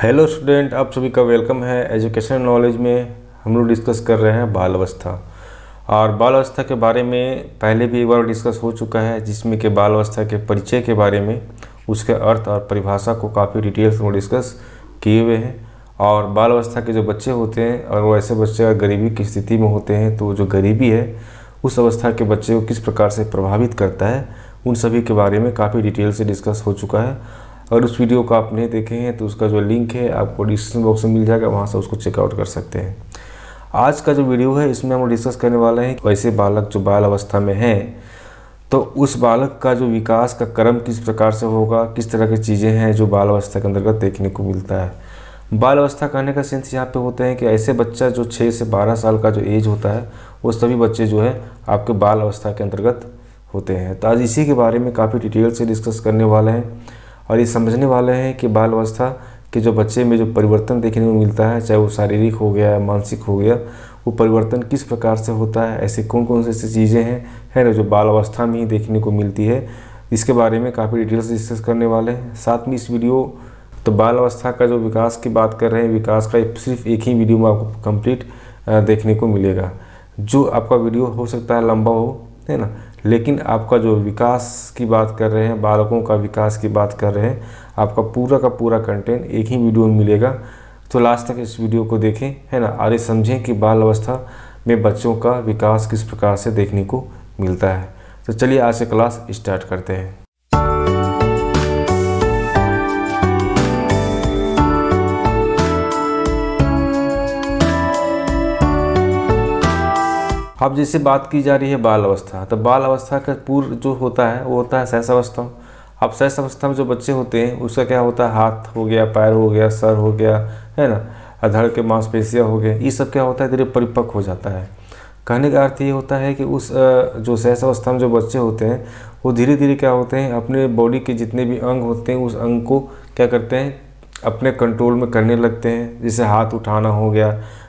Hello student, आप सभी का वेलकम है। एजुकेशन नॉलेज में हम लोग डिस्कस कर रहे हैं बाल अवस्था। और बाल अवस्था के बारे में पहले भी एक बार डिस्कस हो चुका है, जिसमें कि बाल अवस्था के परिचय के बारे में, उसके अर्थ और परिभाषा को काफ़ी डिटेल्स में डिस्कस किए हुए हैं। और बाल अवस्था के जो बच्चे होते हैं, और वो ऐसे बच्चे अगर गरीबी की स्थिति में होते हैं, तो जो गरीबी है उस अवस्था के बच्चे को किस प्रकार से प्रभावित करता है, उन सभी के बारे में काफ़ी डिटेल से डिस्कस हो चुका है। अगर उस वीडियो को आप नहीं देखे हैं तो उसका जो लिंक है आपको डिस्क्रिप्शन बॉक्स में मिल जाएगा, वहाँ से उसको चेकआउट कर सकते हैं। आज का जो वीडियो है इसमें हम डिस्कस करने वाले हैं वैसे बालक जो बाल अवस्था में हैं, तो उस बालक का जो विकास का क्रम किस प्रकार से होगा, किस तरह की चीज़ें हैं जो बाल अवस्था के अंतर्गत देखने को मिलता है। बाल अवस्था कहने का सेंस यहाँ पे होते हैं कि ऐसे बच्चा जो 6 से 12 साल का जो एज होता है, वो सभी बच्चे जो है आपके बाल अवस्था के अंतर्गत होते हैं। तो आज इसी के बारे में काफ़ी डिटेल से डिस्कस करने वाले हैं और ये समझने वाले हैं कि बाल अवस्था के जो बच्चे में जो परिवर्तन देखने को मिलता है, चाहे वो शारीरिक हो गया या मानसिक हो गया, वो परिवर्तन किस प्रकार से होता है, ऐसे कौन कौन से चीज़ें हैं है ना जो बाल अवस्था में ही देखने को मिलती है, इसके बारे में काफ़ी डिटेल से डिस्कस करने वाले हैं। साथ में इस वीडियो तो बाल अवस्था का जो विकास की बात कर रहे हैं, विकास का सिर्फ एक ही वीडियो में आपको कंप्लीट देखने को मिलेगा। जो आपका वीडियो हो सकता है लंबा हो, है ना, लेकिन आपका जो विकास की बात कर रहे हैं, बालकों का विकास की बात कर रहे हैं, आपका पूरा का पूरा कंटेंट एक ही वीडियो में मिलेगा। तो लास्ट तक इस वीडियो को देखें, है ना, और ये समझें कि बाल अवस्था में बच्चों का विकास किस प्रकार से देखने को मिलता है। तो चलिए आज से क्लास स्टार्ट करते हैं। अब जैसे बात की जा रही है बाल अवस्था, तो बाल अवस्था का पूर्व जो होता है वो होता है शैशवावस्था। अब शैशवावस्था में जो बच्चे होते हैं उसका क्या होता है, हाथ हो गया, पैर हो गया, सर हो गया, है ना, अधड़ के मांसपेशियाँ हो गए, ये सब क्या होता है धीरे परिपक्व हो जाता है। कहने का अर्थ ये होता है कि उस जो शैशवावस्था में जो बच्चे होते हैं वो धीरे धीरे क्या होते हैं, अपने बॉडी के जितने भी अंग होते हैं उस अंग को क्या करते हैं, अपने कंट्रोल में करने लगते हैं। जैसे हाथ उठाना हो गया,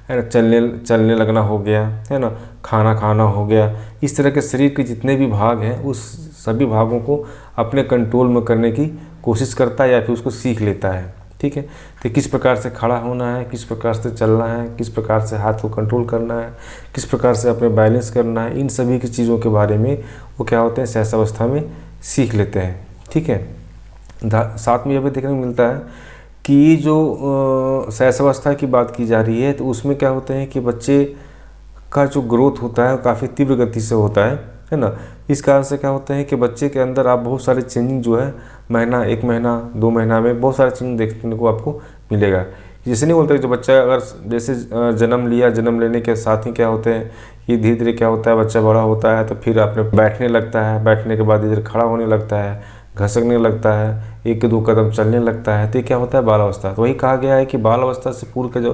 है ना, चलने लगना हो गया, है ना, खाना खाना हो गया। इस तरह के शरीर के जितने भी भाग हैं उस सभी भागों को अपने कंट्रोल में करने की कोशिश करता है या फिर उसको सीख लेता है। ठीक है, तो किस प्रकार से खड़ा होना है, किस प्रकार से चलना है, किस प्रकार से हाथ को कंट्रोल करना है, किस प्रकार से अपने बैलेंस करना है, इन सभी की चीज़ों के बारे में वो क्या होते हैं शैशवावस्था में सीख लेते हैं। ठीक है, साथ में यह भी देखने को मिलता है कि जो शैशवावस्था की बात की जा रही है तो उसमें क्या होते हैं कि बच्चे का जो ग्रोथ होता है काफ़ी तीव्र गति से होता है ना। इस कारण से क्या होता है कि बच्चे के अंदर आप बहुत सारे चेंजिंग जो है महीना, 1 महीना, 2 महीना में बहुत सारे चेंजिंग देखने को आपको मिलेगा। जैसे नहीं बोलते कि जो बच्चा अगर जैसे जन्म लिया, जन्म लेने के साथ ही क्या होते हैं कि धीरे धीरे क्या होता है, बच्चा बड़ा होता है तो फिर अपने बैठने लगता है, बैठने के बाद इधर खड़ा होने लगता है, घसकने लगता है, 1-2 कदम चलने लगता है, तो ये क्या होता है बाल अवस्था। तो वही कहा गया है कि बाल अवस्था से पूर्व का जो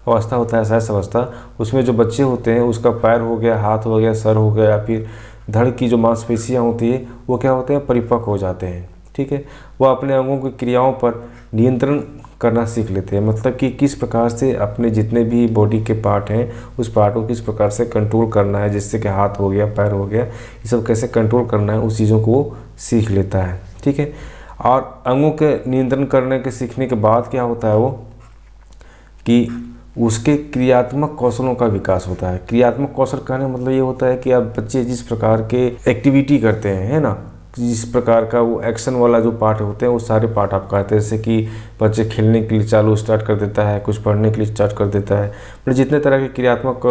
अवस्था होता है शैशवावस्था, उसमें जो बच्चे होते हैं उसका पैर हो गया, हाथ हो गया, सर हो गया, फिर धड़ की जो मांसपेशियाँ होती है वो क्या होते हैं परिपक्व हो जाते हैं। ठीक है, वो अपने अंगों की क्रियाओं पर नियंत्रण करना सीख लेते हैं, मतलब कि किस प्रकार से अपने जितने भी बॉडी के पार्ट हैं उस पार्ट को किस प्रकार से कंट्रोल करना है, जिससे कि हाथ हो गया, पैर हो गया, ये सब कैसे कंट्रोल करना है, उस चीज़ों को वो सीख लेता है। ठीक है, और अंगों के नियंत्रण करने के सीखने के बाद क्या होता है वो कि उसके क्रियात्मक कौशलों का विकास होता है। क्रियात्मक कौशल कहने का मतलब ये होता है कि आप बच्चे जिस प्रकार के एक्टिविटी करते हैं, है ना, जिस प्रकार का वो एक्शन वाला जो पार्ट होते हैं वो सारे पार्ट आप कहते हैं। जैसे कि बच्चे खेलने के लिए चालू स्टार्ट कर देता है, कुछ पढ़ने के लिए स्टार्ट कर देता है, मतलब जितने तरह के क्रियात्मक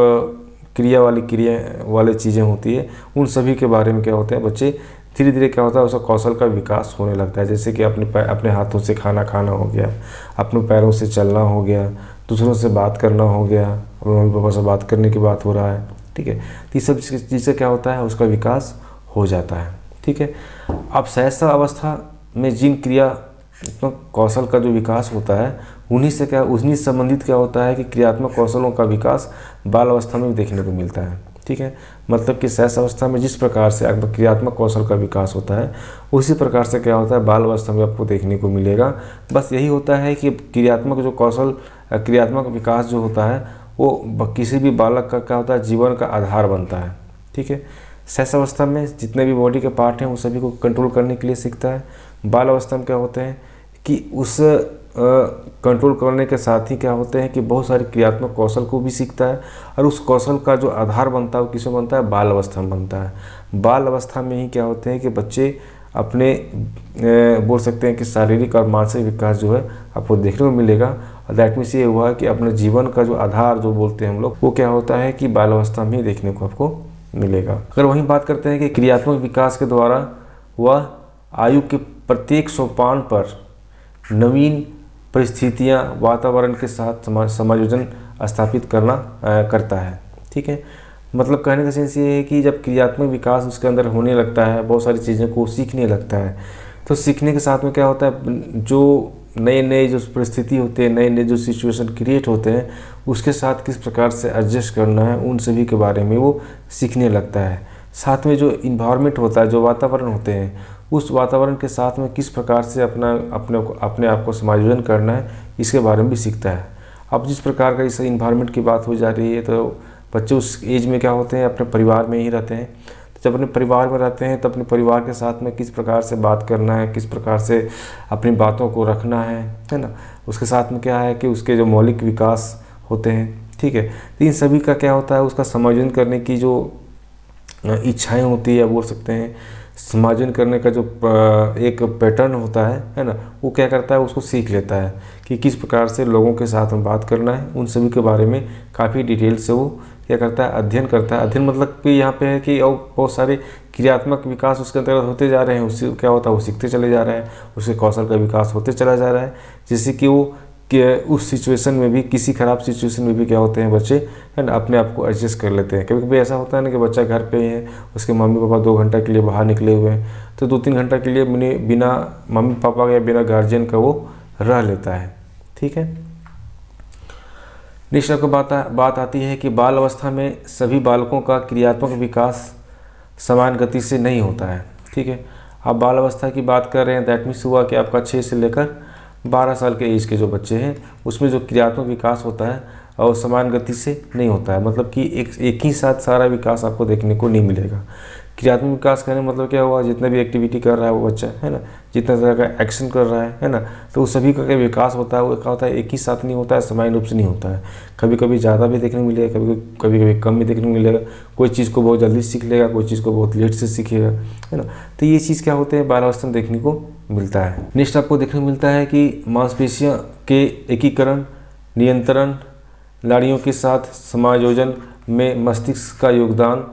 क्रिया वाले चीज़ें होती है उन सभी के बारे में क्या होते हैं बच्चे धीरे धीरे क्या होता है उसका कौशल का विकास होने लगता है। जैसे कि अपने हाथों से खाना खाना हो गया, अपने पैरों से चलना हो गया, दूसरों से बात करना हो गया, अपने मम्मी पापा से बात करने की बात हो रहा है। ठीक है, तो ये सब चीज़ से क्या होता है उसका विकास हो जाता है। ठीक है, अब शैशव अवस्था में जिन क्रियात्मक कौशल का जो विकास होता है उन्हीं से संबंधित क्या होता है कि क्रियात्मक कौशलों का विकास बाल अवस्था में भी देखने को मिलता है। ठीक है, मतलब कि शैशव अवस्था में जिस प्रकार से आपका क्रियात्मक कौशल का विकास होता है उसी प्रकार से क्या होता है बाल अवस्था में आपको देखने को मिलेगा। बस यही होता है कि क्रियात्मक जो कौशल, क्रियात्मक विकास जो होता है वो किसी भी बालक का क्या होता है जीवन का आधार बनता है। ठीक है, शैशव अवस्था में जितने भी बॉडी के पार्ट हैं वो सभी को कंट्रोल करने के लिए सीखता है। बाल अवस्था में क्या होते हैं कि उस कंट्रोल करने के साथ ही क्या होते हैं कि बहुत सारे क्रियात्मक कौशल को भी सीखता है, और उस कौशल का जो आधार बनता है वो किसमें बनता है, बाल अवस्था में बनता है। बाल अवस्था में ही क्या होते हैं कि बच्चे अपने बोल सकते हैं कि शारीरिक और मानसिक विकास जो है आपको देखने को मिलेगा। और दैट मीन्स ये हुआ कि अपने जीवन का जो आधार जो बोलते हैं हम लोग, वो क्या होता है कि बाल अवस्था में ही देखने को आपको मिलेगा। अगर वहीं बात करते हैं कि क्रियात्मक विकास के द्वारा वह आयु के प्रत्येक सोपान पर नवीन परिस्थितियां, वातावरण के साथ समायोजन स्थापित करता है। ठीक है, मतलब कहने का सेंस ये है कि जब क्रियात्मक विकास उसके अंदर होने लगता है, बहुत सारी चीज़ों को सीखने लगता है, तो सीखने के साथ में क्या होता है, जो नए नए जो परिस्थिति होते हैं, नए नए जो सिचुएशन क्रिएट होते हैं, उसके साथ किस प्रकार से एडजस्ट करना है, उन सभी के बारे में वो सीखने लगता है। साथ में जो इन्वायरमेंट होता है, जो वातावरण होते हैं, उस वातावरण के साथ में किस प्रकार से अपने आप को समायोजन करना है, इसके बारे में भी सीखता है। अब जिस प्रकार का इस इन्वायरमेंट की बात हो जा रही है, तो बच्चे उस एज में क्या होते हैं, अपने परिवार में ही रहते हैं। तो जब अपने परिवार में रहते हैं, तो अपने परिवार के साथ में किस प्रकार से बात करना है, किस प्रकार से अपनी बातों को रखना है ना। उसके साथ में क्या है कि उसके जो मौलिक विकास होते हैं, ठीक है, तो इन सभी का क्या होता है, उसका समायोजन करने की जो इच्छाएं होती है, बोल सकते हैं समायोजन करने का जो एक पैटर्न होता है ना, वो क्या करता है, उसको सीख लेता है कि किस प्रकार से लोगों के साथ में बात करना है। उन सभी के बारे में काफ़ी डिटेल से वो क्या करता है, अध्ययन करता है। अध्ययन मतलब कि यहाँ पे है कि और बहुत सारे क्रियात्मक विकास उसके अंतर्गत होते जा रहे हैं, उससे क्या होता है, वो सीखते चले जा रहे हैं, उसके कौशल का विकास होते चला जा रहा है, जिससे कि वो कि उस सिचुएशन में भी, किसी ख़राब सिचुएशन में भी क्या होते हैं बच्चे, है ना, अपने आप को एडजस्ट कर लेते हैं। कभी कभी ऐसा होता है ना कि बच्चा घर पे है, उसके मम्मी पापा 2 घंटा के लिए बाहर निकले हुए हैं, तो 2-3 घंटा के लिए बिना मम्मी पापा या बिना गार्जियन का वो रह लेता है। ठीक है, नेक्स्ट आपको बात आती है कि बाल अवस्था में सभी बालकों का क्रियात्मक विकास समान गति से नहीं होता है। ठीक है, आप बाल अवस्था की बात कर रहे हैं, दैट मीन्स हुआ कि आपका 6 से लेकर 12 साल के एज के जो बच्चे हैं, उसमें जो क्रियात्मक विकास होता है और समान गति से नहीं होता है। मतलब कि एक ही साथ सारा विकास आपको देखने को नहीं मिलेगा। क्रियात्मक विकास करने मतलब क्या हुआ, जितना भी एक्टिविटी कर रहा है वो बच्चा, है ना, जितना तरह का एक्शन कर रहा है ना, तो उस सभी का विकास होता है, वो क्या होता है, एक ही साथ नहीं होता है, समान रूप से नहीं होता है। कभी कभी ज़्यादा भी देखने को मिलेगा, कभी कम भी देखने को मिलेगा। कोई चीज़ को बहुत जल्दी सीख लेगा, कोई चीज़ को बहुत लेट से सीखेगा, है ना। तो ये चीज़ क्या होते हैं, बालावस्था में देखने को मिलता है। नेक्स्ट आपको देखने को मिलता है कि मांसपेशियों के एकीकरण, नियंत्रण, नाड़ियों के साथ समायोजन में मस्तिष्क का योगदान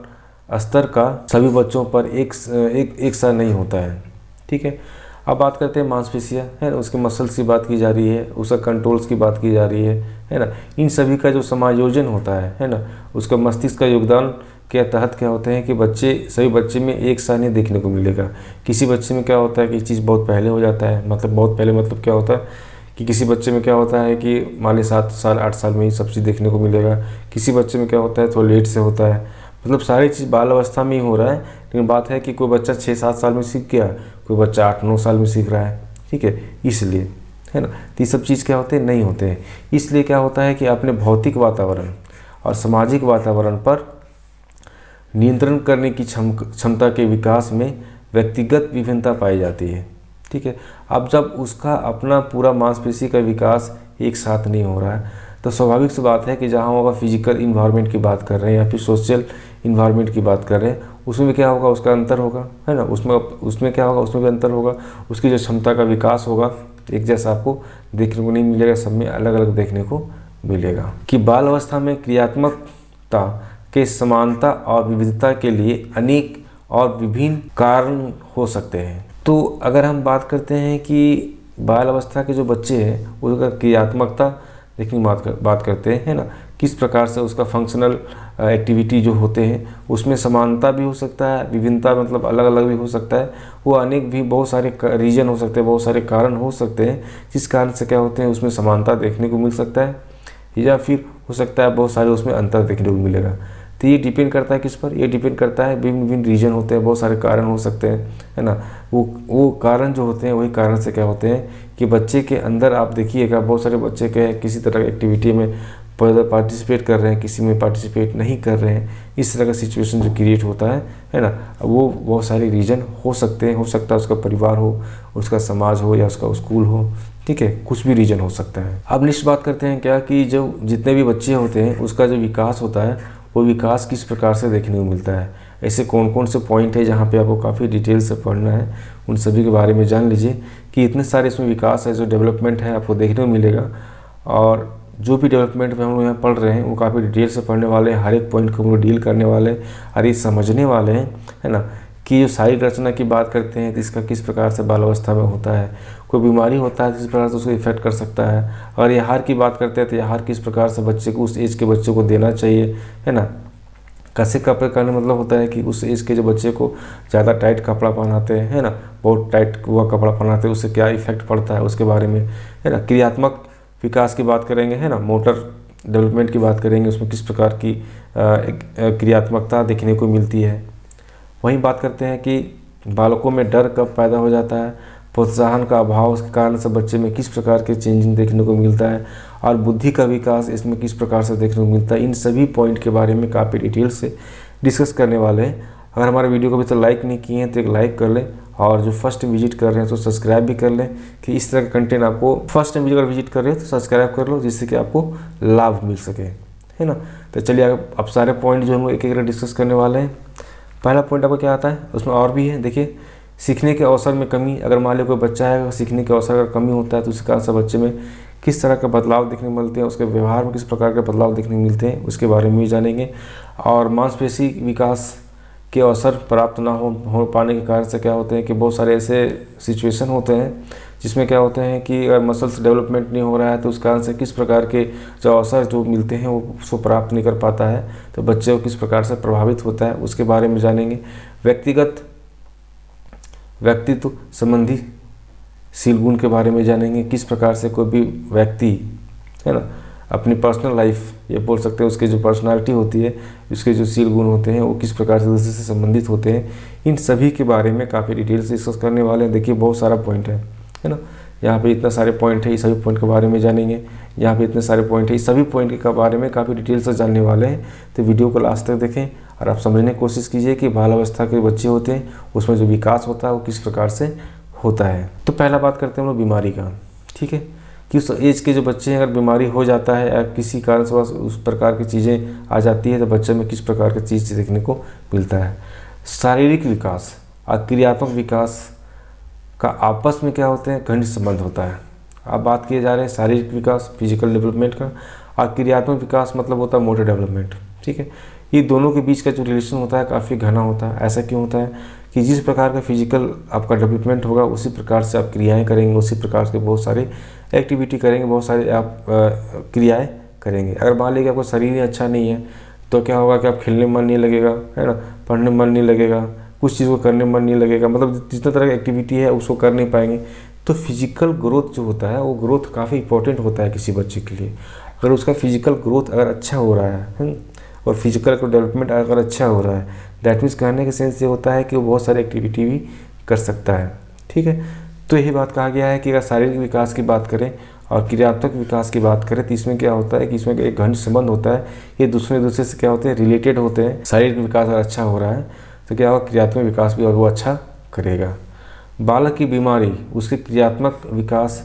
स्तर का सभी बच्चों पर एक सा नहीं होता है। ठीक है, अब बात करते हैं मांसपेशियाँ, है ना, उसके मसल्स की बात की जा रही है, उसका कंट्रोल्स की बात की जा रही है ना। इन सभी का जो समायोजन होता है ना, उसका मस्तिष्क का योगदान के तहत क्या होते हैं कि सभी बच्चे में एक सा नहीं देखने को मिलेगा। किसी बच्चे में क्या होता है कि चीज़ बहुत पहले हो जाता है, मतलब बहुत पहले मतलब क्या होता है कि किसी बच्चे में क्या होता है कि मान ली 7 साल 8 साल में ही सब चीज़ देखने को मिलेगा। किसी बच्चे में क्या होता है थोड़ा लेट से होता है। मतलब सारी चीज़ बाल अवस्था में ही हो रहा है, लेकिन बात है कि कोई बच्चा 6-7 साल में सीख गया, कोई बच्चा 8-9 साल में सीख रहा है। ठीक है, इसलिए, है ना, तो ये सब चीज़ क्या होते हैं, नहीं होते हैं। इसलिए क्या होता है कि अपने भौतिक वातावरण और सामाजिक वातावरण पर नियंत्रण करने की क्षमता के विकास में व्यक्तिगत विभिन्नता पाई जाती है। ठीक है, अब जब उसका अपना पूरा मांसपेशी का विकास एक साथ नहीं हो रहा है, तो स्वाभाविक सी बात है कि जहाँ होगा फिजिकल इन्वायरमेंट की बात कर रहे हैं या फिर सोशल इन्वायरमेंट की बात कर रहे हैं, उसमें भी क्या होगा, उसका अंतर होगा, है ना। उसमें क्या होगा, उसमें भी अंतर होगा। उसकी जो क्षमता का विकास होगा एक जैसा आपको देखने को नहीं मिलेगा, सब में अलग अलग देखने को मिलेगा। कि बाल अवस्था में क्रियात्मकता के समानता और विविधता के लिए अनेक और विभिन्न कारण हो सकते हैं। तो अगर हम बात करते हैं कि बाल अवस्था के जो बच्चे हैं उसका क्रियात्मकता देखने की बात करते हैं, है ना, किस प्रकार से उसका फंक्शनल एक्टिविटी जो होते हैं उसमें समानता भी हो सकता है, विभिन्नता मतलब अलग अलग भी हो सकता है। वो अनेक भी बहुत सारे रीजन हो सकते हैं, बहुत सारे कारण हो सकते हैं जिस कारण से क्या होते हैं उसमें समानता देखने को मिल सकता है, या फिर हो सकता है बहुत सारे उसमें अंतर देखने को मिलेगा। तो ये डिपेंड करता है किस पर, ये डिपेंड करता है भिन्न विभिन्न रीजन होते हैं, बहुत सारे कारण हो सकते हैं, है ना। वो कारण जो होते हैं वही कारण से क्या होते हैं कि बच्चे के अंदर आप देखिएगा बहुत सारे बच्चे के किसी तरह की एक्टिविटी में पार्टिसिपेट कर रहे हैं, किसी में पार्टिसिपेट नहीं कर रहे हैं। इस तरह का सिचुएशन जो क्रिएट होता है ना, वो बहुत सारे रीजन हो सकते हैं। हो सकता है उसका परिवार हो, उसका समाज हो, या उसका स्कूल हो, ठीक है, कुछ भी रीज़न हो सकता है। अब नेक्स्ट बात करते हैं क्या कि जो जितने भी बच्चे होते हैं उसका जो विकास होता है वो विकास किस प्रकार से देखने को मिलता है। ऐसे कौन कौन से पॉइंट है जहाँ पे आपको काफ़ी डिटेल से पढ़ना है, उन सभी के बारे में जान लीजिए कि इतने सारे इसमें विकास है, जो डेवलपमेंट है आपको देखने को मिलेगा। और जो भी डेवलपमेंट में हम लोग यहाँ पढ़ रहे हैं वो काफ़ी डिटेल से पढ़ने वाले हैं, हर एक पॉइंट को हम लोग डील करने वाले हैं, हर एक समझने वाले हैं, है ना। कि जो शारीरिक रचना की बात करते हैं तो इसका किस प्रकार से बाल अवस्था में होता है, कोई बीमारी होता है किस प्रकार से उसको इफेक्ट कर सकता है। अगर ये आहार की बात करते हैं तो आहार किस प्रकार से बच्चे को, उस एज के बच्चे को देना चाहिए, है ना। कैसे कपड़े का मतलब होता है कि उस एज के जो बच्चे को ज़्यादा टाइट कपड़ा पहनाते हैं, है ना, बहुत टाइट हुआ कपड़ा पहनाते हैं उससे क्या इफेक्ट पड़ता है उसके बारे में, है ना। क्रियात्मक विकास की बात करेंगे, है ना, मोटर डेवलपमेंट की बात करेंगे, उसमें किस प्रकार की क्रियात्मकता देखने को मिलती है। वहीं बात करते हैं कि बालकों में डर कब पैदा हो जाता है, प्रोत्साहन का अभाव के कारण से बच्चे में किस प्रकार के चेंजिंग देखने को मिलता है, और बुद्धि का विकास इसमें किस प्रकार से देखने को मिलता है। इन सभी पॉइंट के बारे में काफ़ी डिटेल से डिस्कस करने वाले हैं। अगर हमारे वीडियो को अभी तक लाइक नहीं किए हैं तो एक लाइक कर लें, और जो फर्स्ट टाइम विजिट कर रहे हैं तो सब्सक्राइब भी कर लें कि इस तरह का कंटेंट आपको फर्स्ट टाइम अगर विजिट कर रहे हैं तो सब्सक्राइब कर लो, जिससे कि आपको लाभ मिल सके, है ना। तो चलिए अब सारे पॉइंट जो हम लोग एक एक डिस्कस करने वाले हैं। पहला पॉइंट आपको क्या आता है, उसमें और भी है, देखिए सीखने के अवसर में कमी। अगर मान लो कोई बच्चा है, अगर सीखने के अवसर अगर कमी होता है तो उसके कारण से बच्चे में किस तरह का बदलाव देखने को मिलते हैं, उसके व्यवहार में किस प्रकार के बदलाव देखने को मिलते हैं, उसके बारे में भी जानेंगे। और मांसपेशी विकास के अवसर प्राप्त ना हो पाने के कारण से क्या होते हैं कि बहुत सारे ऐसे सिचुएशन होते हैं जिसमें क्या होते हैं कि अगर मसल्स डेवलपमेंट नहीं हो रहा है तो उस कारण से किस प्रकार के जो अवसर जो मिलते हैं वो उसको प्राप्त नहीं कर पाता है, तो बच्चे को किस प्रकार से प्रभावित होता है उसके बारे में जानेंगे। व्यक्तित्व संबंधी शील गुण के बारे में जानेंगे, किस प्रकार से कोई भी व्यक्ति, है ना, अपनी पर्सनल लाइफ ये बोल सकते हैं, उसकी जो पर्सनालिटी होती है, उसके जो शील गुण होते हैं वो किस प्रकार से दूसरे से संबंधित होते हैं। इन सभी के बारे में काफ़ी डिटेल से डिस्कस करने वाले हैं। देखिए बहुत सारा पॉइंट है ना, यहाँ पे इतना सारे पॉइंट है, इस सभी पॉइंट के बारे में जानेंगे। यहाँ पे इतने सारे पॉइंट है, इस सभी पॉइंट के बारे में काफ़ी डिटेल से जानने वाले हैं। तो वीडियो को लास्ट तक देखें और आप समझने की कोशिश कीजिए कि बाल अवस्था के बच्चे होते हैं उसमें जो विकास होता है वो किस प्रकार से होता है। तो पहला बात करते हैं हम लोग बीमारी का, ठीक है, कि उस एज के जो बच्चे हैं अगर बीमारी हो जाता है या किसी कारण से उस प्रकार की चीज़ें आ जाती है तो बच्चे में किस प्रकार की चीज़ देखने को मिलता है। शारीरिक विकास और क्रियात्मक विकास का आपस में क्या होते हैं, घनिष्ठ संबंध होता है। अब बात किए जा रहे हैं शारीरिक विकास फिजिकल डेवलपमेंट का, और क्रियात्मक विकास मतलब होता है मोटर डेवलपमेंट, ठीक है। ये दोनों के बीच का जो रिलेशन होता है काफ़ी घना होता है। ऐसा क्यों होता है कि जिस प्रकार का फिजिकल आपका डेवलपमेंट होगा उसी प्रकार से आप क्रियाएं करेंगे, उसी प्रकार के बहुत सारे एक्टिविटी करेंगे, बहुत सारे आप क्रियाएं करेंगे। अगर मान लीजिए आपका शरीर ही अच्छा नहीं है तो क्या होगा कि आप खेलने में मन नहीं लगेगा, है ना, पढ़ने में मन नहीं लगेगा, कुछ चीज़ को करने में मन नहीं लगेगा, मतलब जितना तरह की एक्टिविटी है उसको कर नहीं पाएंगे। तो फिजिकल ग्रोथ जो होता है वो ग्रोथ काफ़ी इंपॉर्टेंट होता है किसी बच्चे के लिए। अगर उसका फिजिकल ग्रोथ अगर अच्छा हो रहा है और फिजिकल डेवलपमेंट अगर अच्छा हो रहा है, दैट मीन्स कहने के सेंस ये होता है कि वो बहुत सारी एक्टिविटी भी कर सकता है, ठीक है। तो यही बात कहा गया है कि अगर शारीरिक विकास की बात करें और क्रियात्मक विकास की बात करें तो इसमें क्या होता है कि इसमें एक घनिष्ठ संबंध होता है, ये दूसरे से क्या होते हैं, रिलेटेड होते हैं। शारीरिक विकास अगर अच्छा हो रहा है तो क्या होगा, क्रियात्मक विकास भी और वो अच्छा करेगा। बालक की बीमारी उसके क्रियात्मक विकास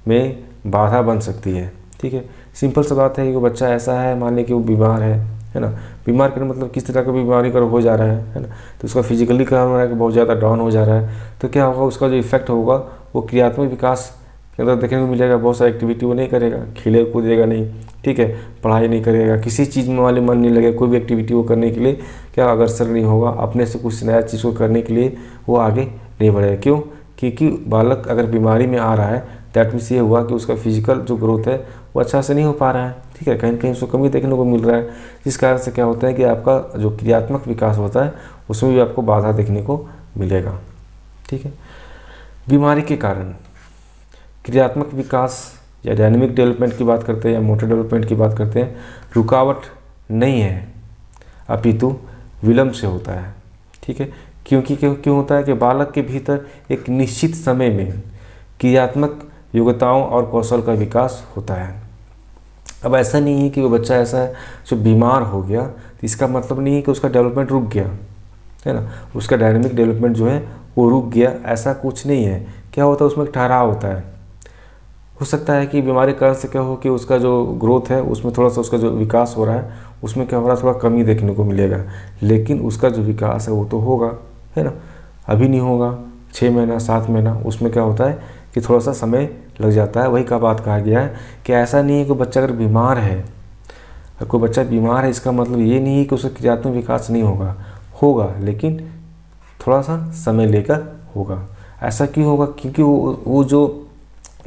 में बाधा बन सकती है, ठीक है। सिंपल सा बात है कि वो बच्चा ऐसा है, मान लें कि वो बीमार है ना, बीमार का मतलब किस तरह का बीमारी का हो जा रहा है ना, तो उसका फिजिकली क्या हो रहा है कि बहुत ज़्यादा डाउन हो जा रहा है, तो क्या होगा, उसका जो इफेक्ट होगा वो क्रियात्मक विकास के अंदर देखने को मिलेगा। बहुत सारी एक्टिविटी वो नहीं करेगा, खेले कूदेगा नहीं, ठीक है, पढ़ाई नहीं करेगा, किसी चीज़ में वाले मन नहीं लगेगा, कोई भी एक्टिविटी वो करने के लिए क्या अग्रसर नहीं होगा, अपने से कुछ नया चीज़ को करने के लिए वो आगे नहीं बढ़ेगा। क्यों? क्योंकि बालक अगर बीमारी में आ रहा है दैट मीन्स ये हुआ कि उसका फिजिकल जो ग्रोथ है वो अच्छा से नहीं हो पा रहा है, ठीक है, कहीं ना कहीं उसको कमी देखने को मिल रहा है, जिस कारण से क्या होता है कि आपका जो क्रियात्मक विकास होता है उसमें भी आपको बाधा देखने को मिलेगा, ठीक है। बीमारी के कारण क्रियात्मक विकास या डायनेमिक डेवलपमेंट की बात करते हैं या मोटर डेवलपमेंट की बात करते हैं, रुकावट नहीं है अपितु विलंब से होता है, ठीक है। क्यों होता है कि बालक के भीतर एक निश्चित समय में क्रियात्मक योग्यताओं और कौशल का विकास होता है। अब ऐसा नहीं है कि वो बच्चा ऐसा है जो बीमार हो गया तो इसका मतलब नहीं है कि उसका डेवलपमेंट रुक गया, है ना, उसका डायनेमिक डेवलपमेंट जो है वो रुक गया, ऐसा कुछ नहीं है। क्या होता है, उसमें एक ठहराव होता है, हो सकता है कि बीमारी के कारण से क्या हो कि उसका जो ग्रोथ है उसमें थोड़ा सा उसका जो विकास हो रहा है उसमें क्या हो रहा है, थोड़ा कमी देखने को मिलेगा, लेकिन उसका जो विकास है वो तो होगा, है ना। अभी नहीं होगा, 6 महीना 7 महीना, उसमें क्या होता है कि थोड़ा सा समय लग जाता है। वही का बात कहा गया है कि ऐसा नहीं है कि बच्चा अगर बीमार है, अगर कोई बच्चा बीमार है इसका मतलब ये नहीं है कि उसका क्रियात्मक विकास नहीं होगा, होगा लेकिन थोड़ा सा समय लेकर होगा। ऐसा क्यों होगा? क्योंकि वो जो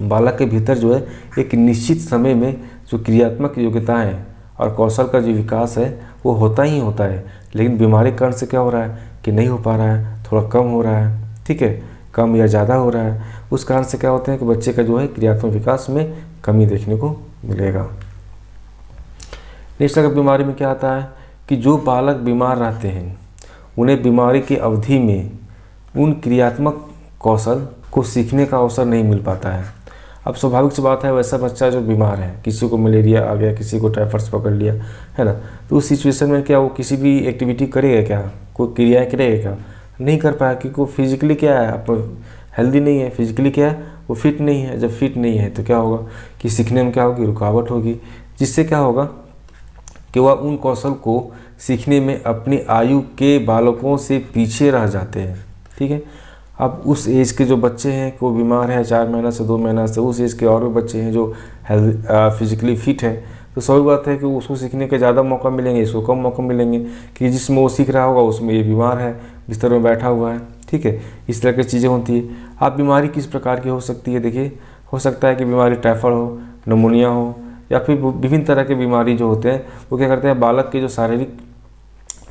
बालक के भीतर जो है एक निश्चित समय में जो क्रियात्मक योग्यताएं और कौशल का जो विकास है वो होता ही होता है, लेकिन बीमारी के कारण से क्या हो रहा है कि नहीं हो पा रहा है, थोड़ा कम हो रहा है, ठीक है, कम या ज़्यादा हो रहा है। उस कारण से क्या होता है कि बच्चे का जो है क्रियात्मक विकास में कमी देखने को मिलेगा। नेक्स्ट अगर बीमारी में क्या आता है कि जो बालक बीमार रहते हैं उन्हें बीमारी की अवधि में उन क्रियात्मक कौशल को सीखने का अवसर नहीं मिल पाता है। अब स्वाभाविक सी बात है, वैसा बच्चा जो बीमार है, किसी को मलेरिया आ गया, किसी को टाइफाइड पकड़ लिया, है ना, तो उस सिचुएशन में क्या वो किसी भी एक्टिविटी करेगा क्या, कोई क्रियाएँ करेगा क्या? नहीं कर पाया, क्योंकि वो फिजिकली क्या है, आप हेल्दी नहीं है, फिजिकली क्या है, वो फिट नहीं है। जब फिट नहीं है तो क्या होगा कि सीखने में क्या होगी, रुकावट होगी, जिससे क्या होगा कि वह उन कौशल को सीखने में अपनी आयु के बालकों से पीछे रह जाते हैं, ठीक है। अब उस एज के जो बच्चे हैं, कोई बीमार है 4 महीना से 2 महीना से, उस एज के और भी बच्चे हैं जो फिजिकली फिट है, तो सही बात है कि उसको सीखने के ज़्यादा मौका मिलेंगे, इसको कम मौका मिलेंगे, कि जिसमें वो सीख रहा होगा उसमें ये बीमार है, बिस्तर में बैठा हुआ है, ठीक है। इस तरह की चीज़ें होती है। अब बीमारी किस प्रकार की हो सकती है, देखिए, हो सकता है कि बीमारी टाइफाइड हो, निमोनिया हो, या फिर विभिन्न तरह के बीमारी जो होते हैं वो क्या करते हैं, बालक के जो शारीरिक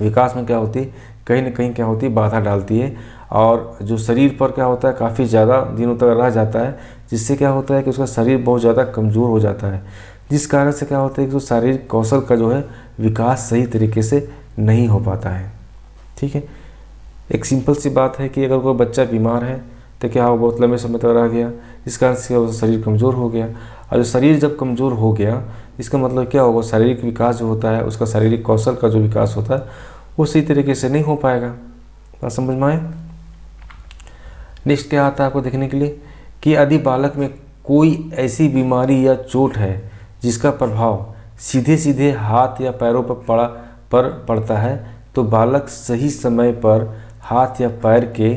विकास में क्या होती है, कहीं ना कहीं क्या होती है, बाधा डालती है, और जो शरीर पर क्या होता है काफ़ी ज़्यादा दिनों तक रह जाता है, जिससे क्या होता है कि उसका शरीर बहुत ज़्यादा कमज़ोर हो जाता है, जिस कारण से क्या होता है कि जो शारीरिक कौशल का जो है विकास सही तरीके से नहीं हो पाता है, ठीक है। एक सिंपल सी बात है कि अगर कोई बच्चा बीमार है तो क्या हो, बहुत लंबे समय तक रह गया, जिस कारण से उसका शरीर कमज़ोर हो गया, और जो शरीर जब कमज़ोर हो गया इसका मतलब क्या होगा, शारीरिक विकास जो होता है, उसका शारीरिक कौशल का जो विकास होता है वो सही तरीके से नहीं हो पाएगा। बात समझ में आए? नेक्स्ट क्या आता है आपको देखने के लिए कि यदि बालक में कोई ऐसी बीमारी या चोट है जिसका प्रभाव सीधे सीधे हाथ या पैरों पर पड़ता है, तो बालक सही समय पर हाथ या पैर के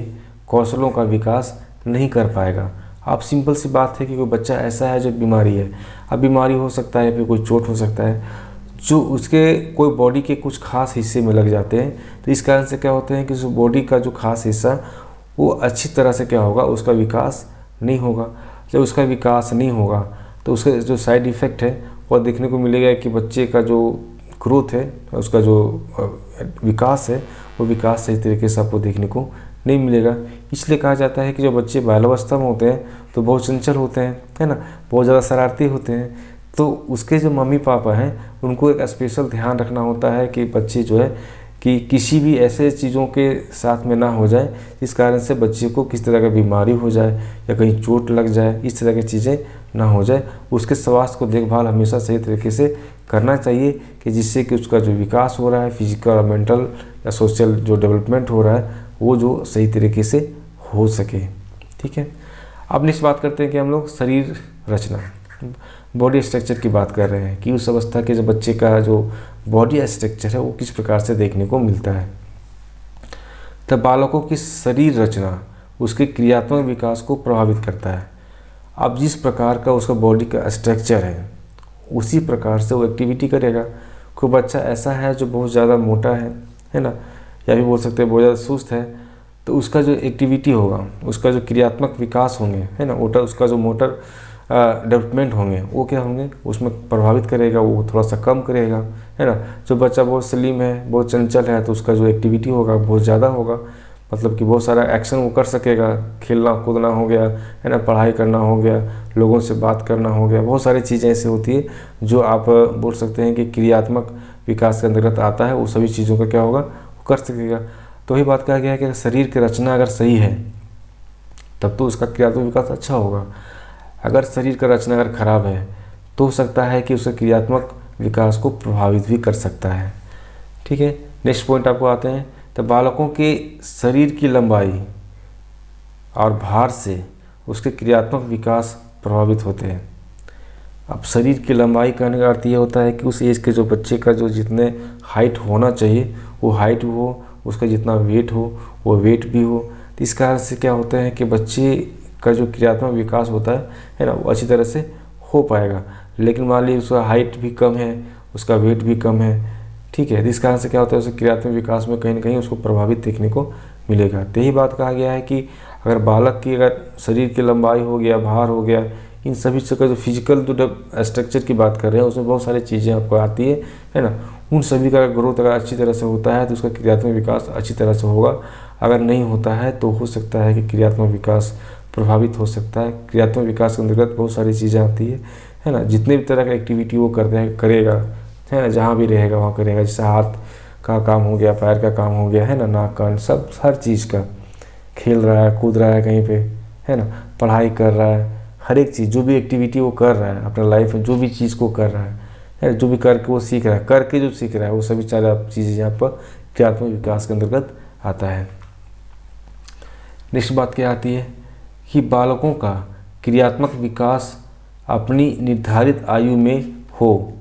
कौशलों का विकास नहीं कर पाएगा। अब सिंपल सी बात है कि कोई बच्चा ऐसा है जो बीमारी है, अब बीमारी हो सकता है या फिर कोई चोट हो सकता है जो उसके कोई बॉडी के कुछ खास हिस्से में लग जाते हैं, तो इस कारण से क्या होते हैं कि उस बॉडी का जो खास हिस्सा वो अच्छी तरह से क्या होगा, उसका विकास नहीं होगा। जब उसका विकास नहीं होगा तो उसका जो साइड इफ़ेक्ट है वो देखने को मिलेगा कि बच्चे का जो ग्रोथ है, उसका जो विकास है, वो विकास सही तरीके से आपको देखने को नहीं मिलेगा। इसलिए कहा जाता है कि जो बच्चे बाल्यावस्था में होते हैं तो बहुत चंचल होते हैं, है ना, बहुत ज़्यादा शरारती होते हैं, तो उसके जो मम्मी पापा हैं उनको एक स्पेशल ध्यान रखना होता है कि बच्चे जो है कि किसी भी ऐसे चीज़ों के साथ में ना हो जाए जिस कारण से बच्चे को किस तरह का बीमारी हो जाए या कहीं चोट लग जाए, इस तरह की चीज़ें ना हो जाए। उसके स्वास्थ्य को देखभाल हमेशा सही तरीके से करना चाहिए कि जिससे कि उसका जो विकास हो रहा है, फिजिकल और मेंटल या सोशल जो डेवलपमेंट हो रहा है वो जो सही तरीके से हो सके, ठीक है। अब नेक्स्ट बात करते हैं कि हम लोग शरीर रचना, बॉडी स्ट्रक्चर की बात कर रहे हैं कि उस अवस्था के जो बच्चे का जो बॉडी स्ट्रक्चर है वो किस प्रकार से देखने को मिलता है। तब बालकों की शरीर रचना उसके क्रियात्मक विकास को प्रभावित करता है। अब जिस प्रकार का उसका बॉडी का स्ट्रक्चर है उसी प्रकार से वो एक्टिविटी करेगा। कोई बच्चा ऐसा है जो बहुत ज़्यादा मोटा है ना, या भी बोल सकते हैं बहुत ज़्यादा सुस्त है, तो उसका जो एक्टिविटी होगा, उसका जो क्रियात्मक विकास होंगे, है ना, उसका जो मोटर डेवलपमेंट होंगे वो क्या होंगे, उसमें प्रभावित करेगा, वो थोड़ा सा कम करेगा, है ना। जो बच्चा बहुत स्लिम है, बहुत चंचल है, तो उसका जो एक्टिविटी होगा बहुत ज़्यादा होगा, मतलब कि बहुत सारा एक्शन वो कर सकेगा, खेलना कूदना हो गया, है ना, पढ़ाई करना हो गया, लोगों से बात करना हो गया, बहुत सारी चीज़ें ऐसी होती है जो आप बोल सकते हैं कि क्रियात्मक विकास के अंतर्गत आता है, वो सभी चीज़ों का क्या होगा, वो कर सकेगा। तो वही बात कहा गया है कि शरीर की रचना अगर सही है तब तो उसका क्रियात्मक विकास अच्छा होगा। अगर शरीर का रचना अगर खराब है तो हो सकता है कि उसके क्रियात्मक विकास को प्रभावित भी कर सकता है, ठीक है। नेक्स्ट पॉइंट आपको आते हैं, तो बालकों के शरीर की लंबाई और भार से उसके क्रियात्मक विकास प्रभावित होते हैं। अब शरीर की लंबाई कहने का अर्थ ये होता है कि उस एज के जो बच्चे का जो जितने हाइट होना चाहिए वो हाइट हो, उसका जितना वेट हो वो वेट भी हो। तो इस कारण से क्या होता है कि बच्चे का जो क्रियात्मक विकास होता है ना, वो अच्छी तरह से हो पाएगा। लेकिन मान लीजिए उसका हाइट भी कम है, उसका वेट भी कम है, ठीक है, तो इस कारण से क्या होता है, उसके क्रियात्मक विकास में कहीं ना कहीं उसको प्रभावित देखने को मिलेगा। तो यही बात कहा गया है कि अगर बालक की अगर शरीर की लंबाई हो गया, भार हो गया, इन सभी से का जो फिजिकल जो स्ट्रक्चर की बात कर रहे हैं उसमें बहुत सारी चीज़ें आपको आती है ना, उन सभी का ग्रोथ अगर अच्छी तरह से होता है तो उसका क्रियात्मक विकास अच्छी तरह से होगा। अगर नहीं होता है तो हो सकता है कि क्रियात्मक विकास प्रभावित हो सकता है। क्रियात्मक विकास के अंतर्गत बहुत सारी चीज़ें आती है ना, जितने भी तरह का एक्टिविटी वो करेगा, है ना, जहाँ भी रहेगा वहाँ करेगा, जैसे हाथ का काम हो गया, पैर का काम हो गया, है ना, नाक कान सब हर चीज़ का, खेल रहा है, कूद रहा है कहीं पे, है ना, पढ़ाई कर रहा है, हर एक चीज़ जो भी एक्टिविटी वो कर रहा है अपने लाइफ में, जो भी चीज़ को कर रहा है, जो भी करके वो सीख रहा है, करके जो सीख रहा है वो सभी सारी चीज़ें यहाँ पर क्रियात्मक विकास के अंतर्गत आता है। नेक्स्ट बात क्या आती है कि बालकों का क्रियात्मक विकास अपनी निर्धारित आयु में हो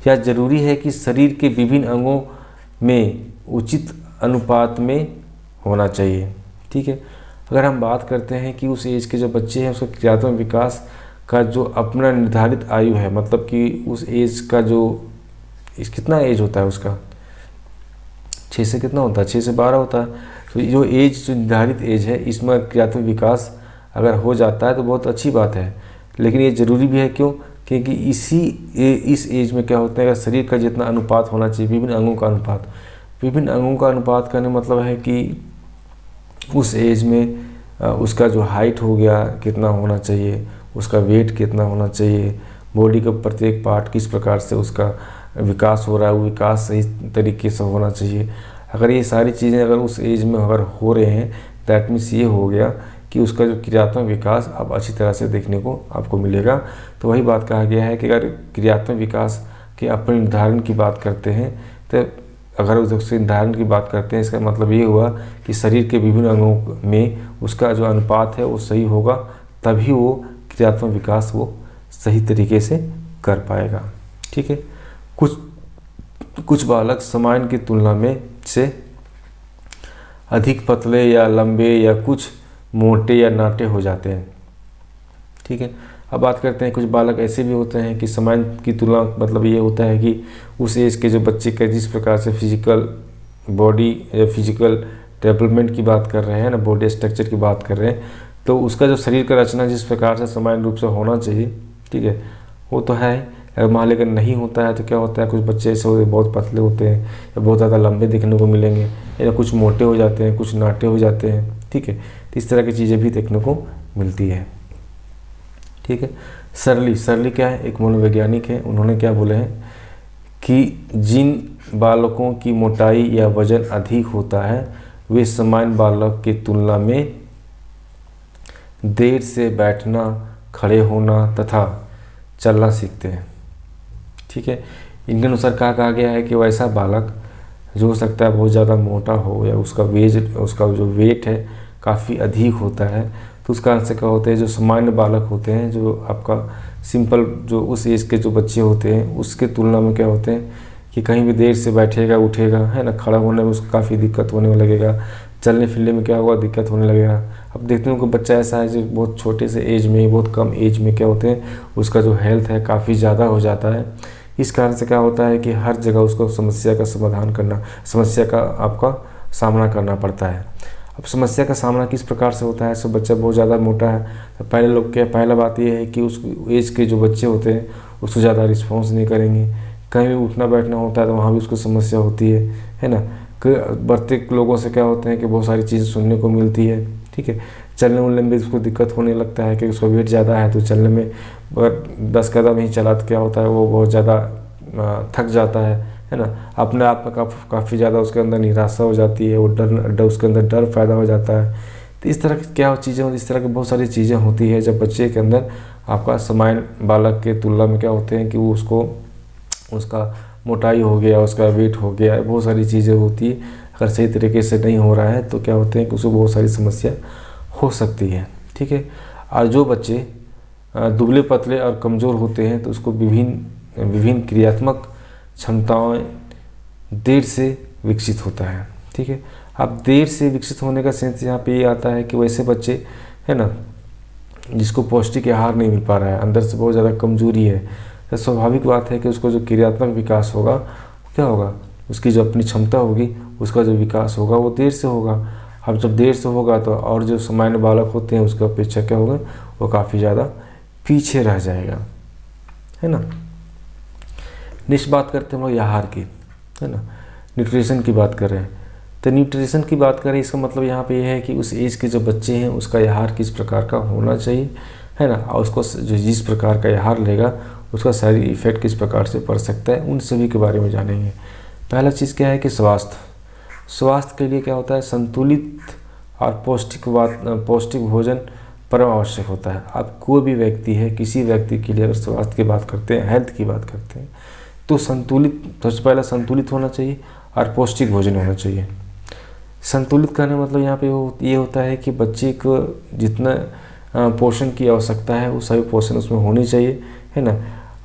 या जरूरी है कि शरीर के विभिन्न अंगों में उचित अनुपात में होना चाहिए। ठीक है, अगर हम बात करते हैं कि उस एज के जो बच्चे हैं उसका क्रियात्मक विकास का जो अपना निर्धारित आयु है, मतलब कि उस एज का जो कितना एज होता है उसका 6 से कितना होता है, 6 से 12 होता है। तो जो एज जो निर्धारित एज है इसमें क्रियात्मक विकास अगर हो जाता है तो बहुत अच्छी बात है, लेकिन ये ज़रूरी भी है। क्यों? क्योंकि इस एज में क्या होता है, शरीर का जितना अनुपात होना चाहिए, विभिन्न अंगों का अनुपात, विभिन्न अंगों का अनुपात करने मतलब है कि उस एज में उसका जो हाइट हो गया कितना होना चाहिए, उसका वेट कितना होना चाहिए, बॉडी का प्रत्येक पार्ट किस प्रकार से उसका विकास हो रहा है, वो विकास सही तरीके से होना चाहिए। अगर ये सारी चीज़ें अगर उस एज में अगर हो रहे हैं दैट मीन्स ये हो गया कि उसका जो क्रियात्मक विकास अब अच्छी तरह से देखने को आपको मिलेगा। तो वही बात कहा गया है कि अगर क्रियात्मक विकास के अपने निर्धारण की बात करते हैं तो अगर उसके निर्धारण की बात करते हैं इसका मतलब ये हुआ कि शरीर के विभिन्न अंगों में उसका जो अनुपात है वो सही होगा, तभी वो क्रियात्मक विकास वो सही तरीके से कर पाएगा। ठीक है, कुछ बालक सामान्य की तुलना में से अधिक पतले या लंबे या कुछ मोटे या नाटे हो जाते हैं। ठीक है, अब बात करते हैं कुछ बालक ऐसे भी होते हैं कि सामान्य की तुलना मतलब ये होता है कि उस एज के जो बच्चे का जिस प्रकार से फिजिकल बॉडी या फिजिकल डेवलपमेंट की बात कर रहे हैं ना, बॉडी स्ट्रक्चर की बात कर रहे हैं, तो उसका जो शरीर का रचना जिस प्रकार से सामान्य रूप से होना चाहिए, ठीक है, वो तो है। अगर मान लेकर नहीं होता है तो क्या होता है, कुछ बच्चे ऐसे होते हैं बहुत पतले होते हैं या बहुत ज़्यादा लंबे देखने को मिलेंगे, या कुछ मोटे हो जाते हैं, कुछ नाटे हो जाते हैं। ठीक है, तो इस तरह की चीज़ें भी देखने को मिलती है। ठीक है, सरली क्या है, एक मनोवैज्ञानिक है, उन्होंने क्या बोले हैं कि जिन बालकों की मोटाई या वजन अधिक होता है वे सामान्य बालक की तुलना में देर से बैठना, खड़े होना तथा चलना सीखते हैं। ठीक है, इनके अनुसार कहा गया है कि वैसा बालक जो हो सकता है बहुत ज़्यादा मोटा हो या उसका जो वेट है काफ़ी अधिक होता है, तो उस कारण से क्या होते हैं जो सामान्य बालक होते हैं, जो आपका सिंपल जो उस एज के जो बच्चे होते हैं उसके तुलना में क्या होते हैं कि कहीं भी देर से बैठेगा उठेगा, है ना, खड़ा होने में उसको काफ़ी दिक्कत होने लगेगा, चलने फिरने में क्या होगा दिक्कत होने लगेगा। अब देखते हैं कोई बच्चा ऐसा है जो बहुत छोटे से एज में, बहुत कम एज में क्या होते हैं उसका जो हेल्थ है काफ़ी ज़्यादा हो जाता है। इस कारण से क्या होता है कि हर जगह उसको समस्या का आपका सामना करना पड़ता है। अब समस्या का सामना किस प्रकार से होता है, सब बच्चा बहुत ज़्यादा मोटा है तो पहला बात ये है कि उस एज के जो बच्चे होते हैं उसको ज़्यादा रिस्पॉन्स नहीं करेंगे, कहीं भी उठना बैठना होता है तो वहाँ भी उसको समस्या होती है ना। बढ़ते लोगों से क्या होते हैं कि बहुत सारी चीज़ें सुनने को मिलती है। ठीक है, चलने उलने में भी उसको दिक्कत होने लगता है कि उसका वेट ज़्यादा है तो चलने में अगर 10 कदम ही चला तो क्या होता है वो बहुत ज़्यादा थक जाता है ना, अपने आप में काफ़ी ज़्यादा उसके अंदर निराशा हो जाती है, वो डर उसके अंदर डर पैदा हो जाता है। तो इस तरह की क्या चीज़ें, इस तरह की बहुत सारी चीज़ें होती है जब बच्चे के अंदर आपका सामान्य बालक के तुलना में क्या होते हैं कि वो उसका मोटाई हो गया, उसका वेट हो गया, बहुत सारी चीज़ें होती है। अगर सही तरीके से नहीं हो रहा है तो क्या होते हैं कि उसको बहुत सारी समस्या हो सकती है। ठीक है, और जो बच्चे दुबले पतले और कमज़ोर होते हैं तो उसको विभिन्न क्रियात्मक क्षमताएं देर से विकसित होता है। ठीक है, अब देर से विकसित होने का सेंस यहाँ पे ये आता है कि वैसे बच्चे है ना जिसको पौष्टिक आहार नहीं मिल पा रहा है, अंदर से बहुत ज़्यादा कमजोरी है, तो स्वाभाविक बात है कि उसको जो क्रियात्मक विकास होगा क्या होगा, उसकी जो अपनी क्षमता होगी उसका जो विकास होगा वो देर से होगा। अब जब देर से होगा तो और जो सामान्य बालक होते हैं उसका अपेक्षा क्या होगा, वो काफ़ी ज़्यादा पीछे रह जाएगा, है ना। नेक्स्ट बात करते हैं हम लोग आहार की, है ना, न्यूट्रिशन की बात कर रहे हैं। तो न्यूट्रिशन की बात करें इसका मतलब यहाँ पे ये है कि उस एज के जो बच्चे हैं उसका आहार किस प्रकार का होना चाहिए, है ना, और उसको जो जिस प्रकार का आहार लेगा उसका साइड इफेक्ट किस प्रकार से पड़ सकता है, उन सभी के बारे में जानेंगे। पहला चीज़ क्या है कि स्वास्थ्य के लिए क्या होता है, संतुलित और पौष्टिक भोजन परम आवश्यक होता है। अब कोई भी व्यक्ति है, किसी व्यक्ति के लिए अगर स्वास्थ्य की बात करते हैं, हेल्थ की बात करते हैं, तो सबसे पहला संतुलित होना चाहिए और पौष्टिक भोजन होना चाहिए। संतुलित करने मतलब यहाँ पे ये होता है कि बच्चे को जितना पोषण की आवश्यकता है वो सभी पोषण उसमें होनी चाहिए, है ना।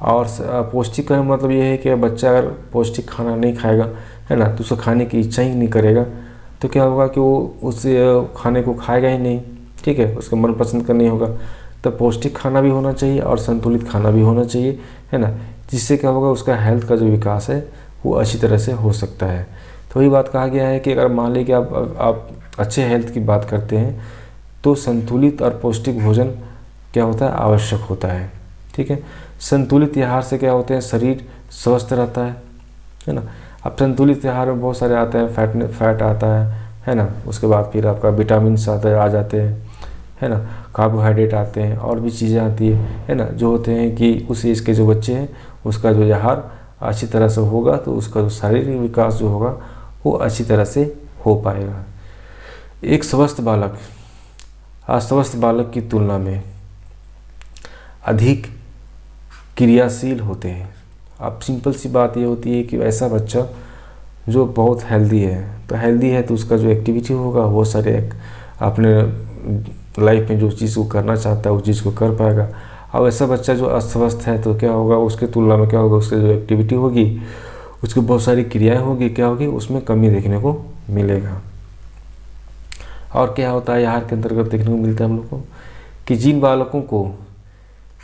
और पौष्टिक करने मतलब ये है कि बच्चा अगर पौष्टिक खाना नहीं खाएगा, है ना, तो उसको खाने की इच्छा ही नहीं करेगा, तो क्या होगा कि वो उस खाने को खाएगा ही नहीं, ठीक है, उसका मनपसंद का नहीं होगा। तो पौष्टिक खाना भी होना चाहिए और संतुलित खाना भी होना चाहिए, है ना, जिससे क्या होगा उसका हेल्थ का जो विकास है वो अच्छी तरह से हो सकता है। तो वही बात कहा गया है कि अगर मान लीजिए कि आप अच्छे हेल्थ की बात करते हैं तो संतुलित और पौष्टिक भोजन क्या होता है, आवश्यक होता है। ठीक है, संतुलित आहार से क्या होते हैं, शरीर स्वस्थ रहता है ना। अब संतुलित आहार में बहुत सारे आते हैं, फैट आता है ना, उसके बाद फिर आपका विटामिन आ जाते हैं, है ना, कार्बोहाइड्रेट आते हैं और भी चीज़ें आती है ना, जो होते हैं कि उस एज के जो बच्चे हैं उसका जो आहार अच्छी तरह से होगा तो उसका जो शारीरिक विकास जो होगा वो अच्छी तरह से हो पाएगा। एक स्वस्थ बालक अस्वस्थ बालक की तुलना में अधिक क्रियाशील होते हैं। अब सिंपल सी बात ये होती है कि ऐसा बच्चा जो बहुत हेल्दी है तो उसका जो एक्टिविटी होगा वो सारे अपने लाइफ में जो चीज़ को करना चाहता है उस चीज़ को कर पाएगा। अब ऐसा बच्चा जो अस्वस्थ है तो क्या होगा, उसके तुलना में क्या होगा, उसकी जो एक्टिविटी होगी, उसकी बहुत सारी क्रियाएं होगी, क्या होगी, उसमें कमी देखने को मिलेगा। और क्या होता है आहार के अंतर्गत देखने को मिलता है हम लोग को कि जिन बालकों को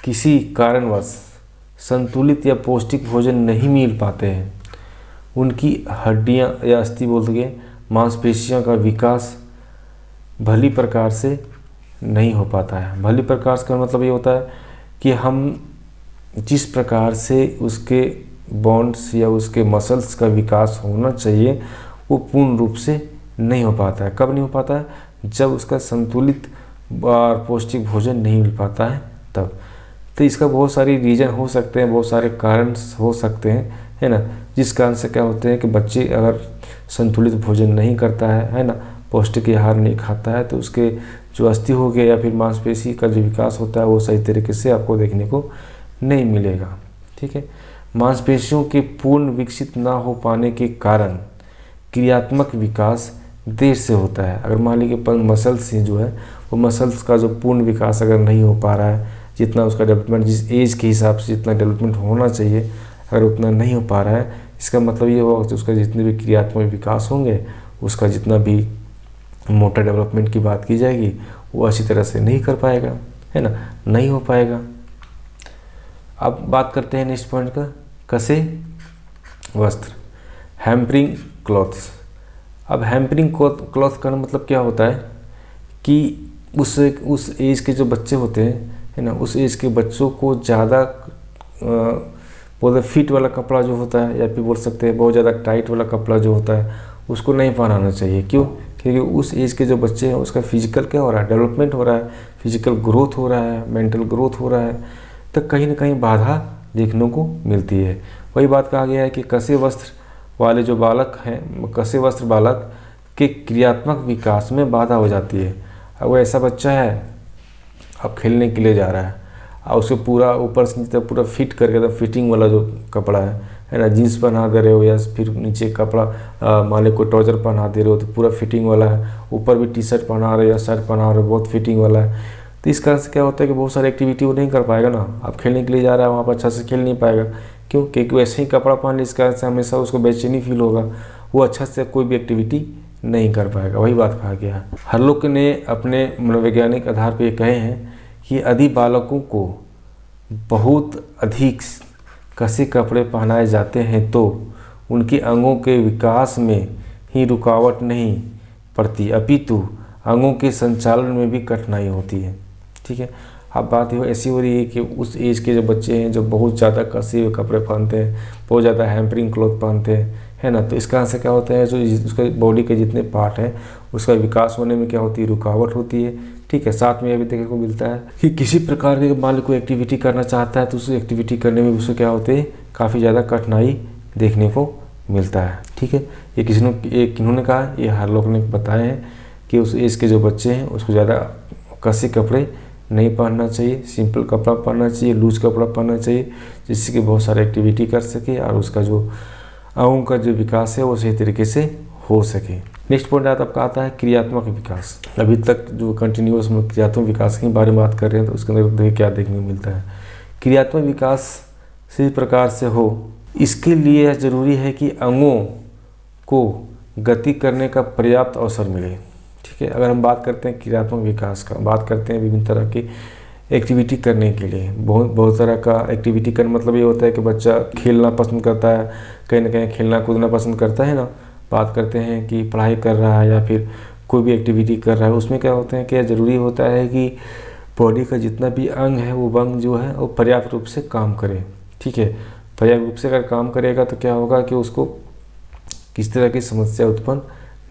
किसी कारणवश संतुलित या पौष्टिक भोजन नहीं मिल पाते हैं उनकी हड्डियां या अस्थि बोल सके मांसपेशियों का विकास भली प्रकार से नहीं हो पाता है। भली प्रकार से का मतलब ये होता है कि हम जिस प्रकार से उसके बॉन्ड्स या उसके मसल्स का विकास होना चाहिए वो पूर्ण रूप से नहीं हो पाता है। कब नहीं हो पाता है, जब उसका संतुलित और पौष्टिक भोजन नहीं मिल पाता है तब। तो इसका बहुत सारी रीज़न हो सकते हैं, बहुत सारे कारण हो सकते हैं, है ना, जिस कारण से क्या होते हैं कि बच्चे अगर संतुलित भोजन नहीं करता है ना, पौष्टिक आहार नहीं खाता है तो उसके जो अस्थि हो गया या फिर मांसपेशी का जो विकास होता है वो सही तरीके से आपको देखने को नहीं मिलेगा। ठीक है, मांसपेशियों के पूर्ण विकसित ना हो पाने के कारण क्रियात्मक विकास देर से होता है। अगर मान लीजिए मसल्स जो है वो मसल्स का जो पूर्ण विकास अगर नहीं हो पा रहा है, जितना उसका डेवलपमेंट जिस एज के हिसाब से जितना डेवलपमेंट होना चाहिए अगर उतना नहीं हो पा रहा है, इसका मतलब ये होगा कि उसका जितने भी क्रियात्मक विकास होंगे, उसका जितना भी मोटर डेवलपमेंट की बात की जाएगी वो अच्छी तरह से नहीं कर पाएगा, है ना, नहीं हो पाएगा। अब बात करते हैं नेक्स्ट पॉइंट का, कसे वस्त्र, हैम्परिंग क्लॉथ्स। अब हैम्परिंग क्लॉथ का मतलब क्या होता है कि उस एज के जो बच्चे होते हैं, है ना, उस एज के बच्चों को ज़्यादा बोलते फिट वाला कपड़ा जो होता है या फिर बोल सकते हैं बहुत ज़्यादा टाइट वाला कपड़ा जो होता है उसको नहीं पहनाना चाहिए। क्यों? क्योंकि उस एज के जो बच्चे हैं उसका फिजिकल क्या हो रहा है, डेवलपमेंट हो रहा है, फिजिकल ग्रोथ हो रहा है, मेंटल ग्रोथ हो रहा है, तो कहीं ना कहीं बाधा देखने को मिलती है। वही बात कहा गया है कि कसे वस्त्र वाले जो बालक हैं, कसे वस्त्र बालक के क्रियात्मक विकास में बाधा हो जाती है। अब वो ऐसा बच्चा है अब खेलने के लिए जा रहा है और उसे पूरा ऊपर से नीचे पूरा फिट करके तो फिटिंग वाला जो कपड़ा है ना, जीन्स पहना दे रहे हो या फिर नीचे कपड़ा मान लो कोई ट्राउजर पहना दे रहे हो तो पूरा फिटिंग वाला है, ऊपर भी टी शर्ट पहना रहे हो या शर्ट पहना रहे हो बहुत फिटिंग वाला है, तो इस कारण से क्या होता है कि बहुत सारी एक्टिविटी वो नहीं कर पाएगा ना। अब खेलने के लिए जा रहा है, वहाँ पर अच्छा से खेल नहीं पाएगा। क्यों? क्योंकि वैसे ही कपड़ा पहन ले, इस कारण से हमेशा उसको बेचैनी फील होगा, वो अच्छा से कोई भी एक्टिविटी नहीं कर पाएगा। वही बात कहा गया है। हर लोग ने अपने मनोवैज्ञानिक आधार पर कहे हैं कि यदि बालकों को बहुत अधिक कसे कपड़े पहनाए जाते हैं तो उनके अंगों के विकास में ही रुकावट नहीं पड़ती, अपितु अंगों के संचालन में भी कठिनाई होती है। ठीक है। अब बात ऐसी हो रही है कि उस एज के जो बच्चे हैं जो बहुत ज़्यादा कसे हुए कपड़े पहनते हैं, बहुत ज़्यादा हैम्परिंग क्लॉथ पहनते हैं, है ना। तो इस कारण से क्या होता है, जो उसके बॉडी के जितने पार्ट हैं उसका विकास होने में क्या होती है, रुकावट होती है। ठीक है। साथ में यह भी देखने को मिलता है कि किसी प्रकार के मान लो कोई एक्टिविटी करना चाहता है तो उस एक्टिविटी करने में उसको क्या होते हैं, काफ़ी ज़्यादा कठिनाई देखने को मिलता है। ठीक है। ये किन्होंने कहा, ये हर लोग ने बताए हैं कि उस एज के जो बच्चे हैं उसको ज़्यादा कसे कपड़े नहीं पहनना चाहिए, सिंपल कपड़ा पहनना चाहिए, लूज कपड़ा पहनना चाहिए, जिससे कि बहुत सारे एक्टिविटी कर सके और उसका जो अंगों का जो विकास है वो सही तरीके से हो सके। नेक्स्ट पॉइंट आपका आता है क्रियात्मक विकास। अभी तक जो कंटिन्यूअस हम क्रियात्मक विकास के बारे में बात कर रहे हैं तो उसके अंदर देखिए क्या देखने को मिलता है। क्रियात्मक विकास इसी प्रकार से हो, इसके लिए ज़रूरी है कि अंगों को गति करने का पर्याप्त अवसर मिले। ठीक है। अगर हम बात करते हैं क्रियात्मक विकास का, बात करते हैं विभिन्न तरह की एक्टिविटी करने के लिए, बहुत तरह का एक्टिविटी करने मतलब ये होता है कि बच्चा खेलना पसंद करता है, कहीं ना कहीं खेलना कूदना पसंद करता है ना। बात करते हैं कि पढ़ाई कर रहा है या फिर कोई भी एक्टिविटी कर रहा है, उसमें क्या होते हैं कि ज़रूरी होता है कि बॉडी का जितना भी अंग है वो अंग जो है वो पर्याप्त रूप से काम करे। ठीक है। पर्याप्त रूप से अगर काम करेगा तो क्या होगा कि उसको किस तरह की समस्या उत्पन्न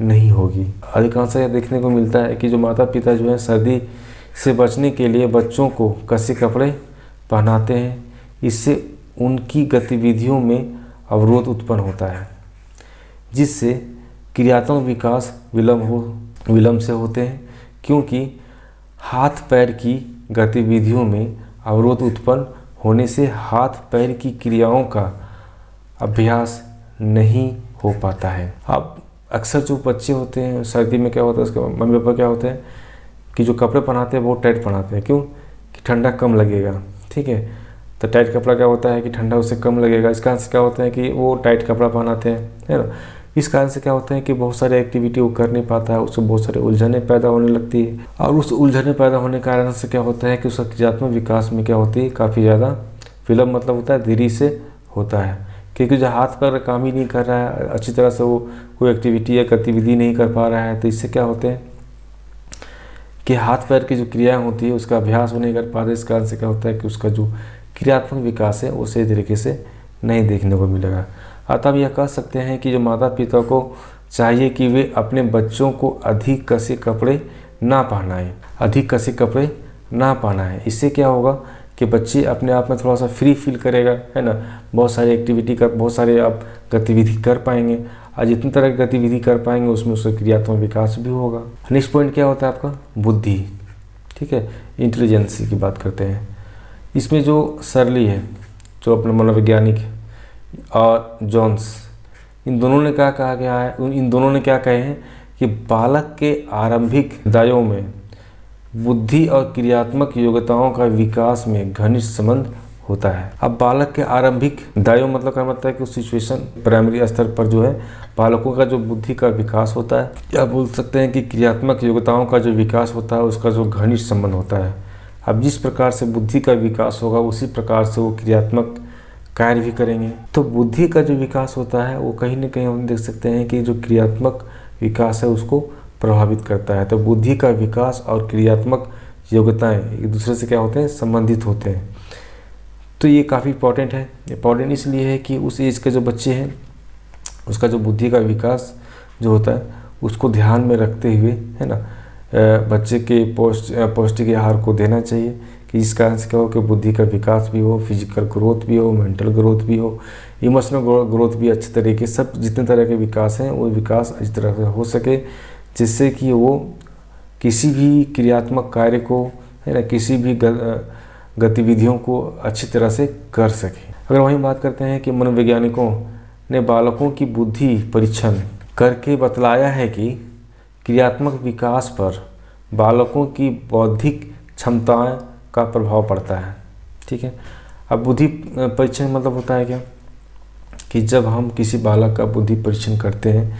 नहीं होगी। अधिकांश यह देखने को मिलता है कि जो माता पिता जो है सर्दी से बचने के लिए बच्चों को कसे कपड़े पहनाते हैं, इससे उनकी गतिविधियों में अवरोध उत्पन्न होता है, जिससे क्रियात्मक विकास विलंब से होते हैं, क्योंकि हाथ पैर की गतिविधियों में अवरोध उत्पन्न होने से हाथ पैर की क्रियाओं का अभ्यास नहीं हो पाता है। अब अक्सर जो बच्चे होते हैं सर्दी में क्या होता है, उसके मम्मी पापा क्या होते हैं कि जो कपड़े पहनाते हैं वो टाइट पहनाते हैं। क्यों? कि ठंडा कम लगेगा। ठीक है। तो टाइट कपड़ा क्या होता है कि ठंडा उससे कम लगेगा, इस कारण से क्या होता है कि वो टाइट कपड़ा पहनाते हैं, है ना। इस कारण से क्या होता है कि बहुत सारे एक्टिविटी वो कर नहीं पाता है, उससे बहुत सारे उलझनें पैदा होने लगती है, और उस उलझनें पैदा होने के कारण से क्या होता है कि उसका क्रियात्मक विकास में क्या होती है, काफ़ी ज़्यादा विलम्ब मतलब होता है, देरी से होता है। क्योंकि जो हाथ पर काम ही नहीं कर रहा है अच्छी तरह से, वो कोई एक्टिविटी या गतिविधि नहीं कर पा रहा है, तो इससे क्या होते हैं कि हाथ पैर की जो क्रियाएँ होती है उसका अभ्यास वो नहीं कर पाते। इस कारण से क्या होता है कि उसका जो क्रियात्मक विकास है वो सही तरीके से नहीं देखने को मिलेगा। अतः हम यह कह सकते हैं कि जो माता पिता को चाहिए कि वे अपने बच्चों को अधिक कसे कपड़े ना पहनाएं। इससे क्या होगा कि बच्चे अपने आप में थोड़ा सा फ्री फील करेगा, है ना। बहुत सारी एक्टिविटी कर, बहुत सारे आप गतिविधि कर पाएंगे, और जितनी तरह की गतिविधि कर पाएंगे उसमें उसका क्रियात्मक विकास भी होगा। नेक्स्ट पॉइंट क्या होता है आपका, बुद्धि। ठीक है। इंटेलिजेंसी की बात करते हैं। इसमें जो सरली है, जो अपने मनोवैज्ञानिक और जॉन्स, इन दोनों ने क्या कहा गया है, इन दोनों ने क्या कहे हैं कि बालक के आरंभिक दशा में बुद्धि और क्रियात्मक योग्यताओं का विकास में घनिष्ठ संबंध होता है। अब बालक के आरंभिक दशा मतलब क्या मतलब है कि उस सिचुएशन प्राइमरी स्तर पर जो है बालकों का जो बुद्धि का विकास होता है, या बोल सकते हैं कि क्रियात्मक योग्यताओं का जो विकास होता है उसका जो घनिष्ठ संबंध होता है। अब जिस प्रकार से बुद्धि का विकास होगा उसी प्रकार से वो क्रियात्मक कार्य भी करेंगे। तो बुद्धि का जो विकास होता है वो कहीं ना कहीं हम देख सकते हैं कि जो क्रियात्मक विकास है उसको प्रभावित करता है। तो बुद्धि का विकास और क्रियात्मक योग्यताएं एक दूसरे से क्या होते हैं, संबंधित होते हैं। तो ये काफ़ी इंपॉर्टेंट है। इंपॉर्टेंट इसलिए है कि उस एज के जो बच्चे हैं उसका जो बुद्धि का विकास जो होता है उसको ध्यान में रखते हुए, है ना, बच्चे के पौष्टिक आहार को देना चाहिए, कि इस कारण से क्या हो कि बुद्धि का विकास भी हो, फिजिकल ग्रोथ भी हो, मेंटल ग्रोथ भी हो, इमोशनल ग्रोथ भी अच्छे तरीके, सब जितने तरह के विकास हैं वो विकास अच्छी तरह से हो सके, जिससे कि वो किसी भी क्रियात्मक कार्य को, है ना, किसी भी गतिविधियों को अच्छी तरह से कर सके। अगर वहीं बात करते हैं कि मनोवैज्ञानिकों ने बालकों की बुद्धि परीक्षण करके बतलाया है कि क्रियात्मक विकास पर बालकों की बौद्धिक क्षमताएं का प्रभाव पड़ता है। ठीक है। अब बुद्धि परीक्षण मतलब होता है क्या कि जब हम किसी बालक का बुद्धि परीक्षण करते हैं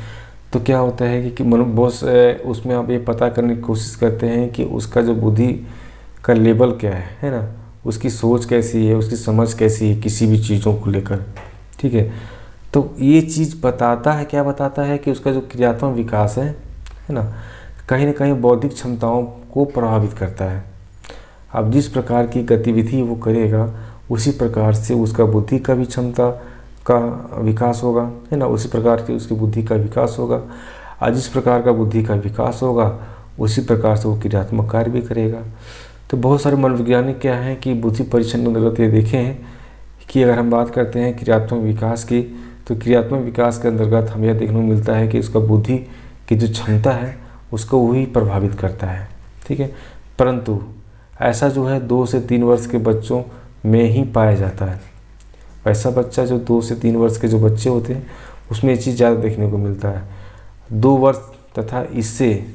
तो क्या होता है कि बहुत उसमें आप ये पता करने की कोशिश करते हैं कि उसका जो बुद्धि का लेवल क्या है ना, उसकी सोच कैसी है, उसकी समझ कैसी है किसी भी चीज़ों को लेकर। ठीक है। तो ये चीज़ बताता है, क्या बताता है कि उसका जो क्रियात्मक विकास है ना कहीं बौद्धिक क्षमताओं को प्रभावित करता है। अब जिस प्रकार की गतिविधि वो करेगा उसी प्रकार से उसका बुद्धि का भी क्षमता का विकास होगा, है ना, उसी प्रकार की उसकी बुद्धि का विकास होगा। और जिस प्रकार का बुद्धि का विकास होगा उसी प्रकार से वो क्रियात्मक कार्य भी करेगा। तो बहुत सारे मनोवैज्ञानिक क्या हैं कि बुद्धि परीक्षण के अंतर्गत ये देखे हैं कि अगर हम बात करते हैं क्रियात्मक विकास की, तो क्रियात्मक विकास के अंतर्गत हमें यह देखने को मिलता है कि उसका बुद्धि की जो क्षमता है उसको वही प्रभावित करता है। ठीक है। परंतु ऐसा जो है 2 से 3 वर्ष के बच्चों में ही पाया जाता है। ऐसा बच्चा जो 2 से 3 वर्ष के जो बच्चे होते हैं उसमें ये चीज़ ज़्यादा देखने को मिलता है। 2 वर्ष तथा इससे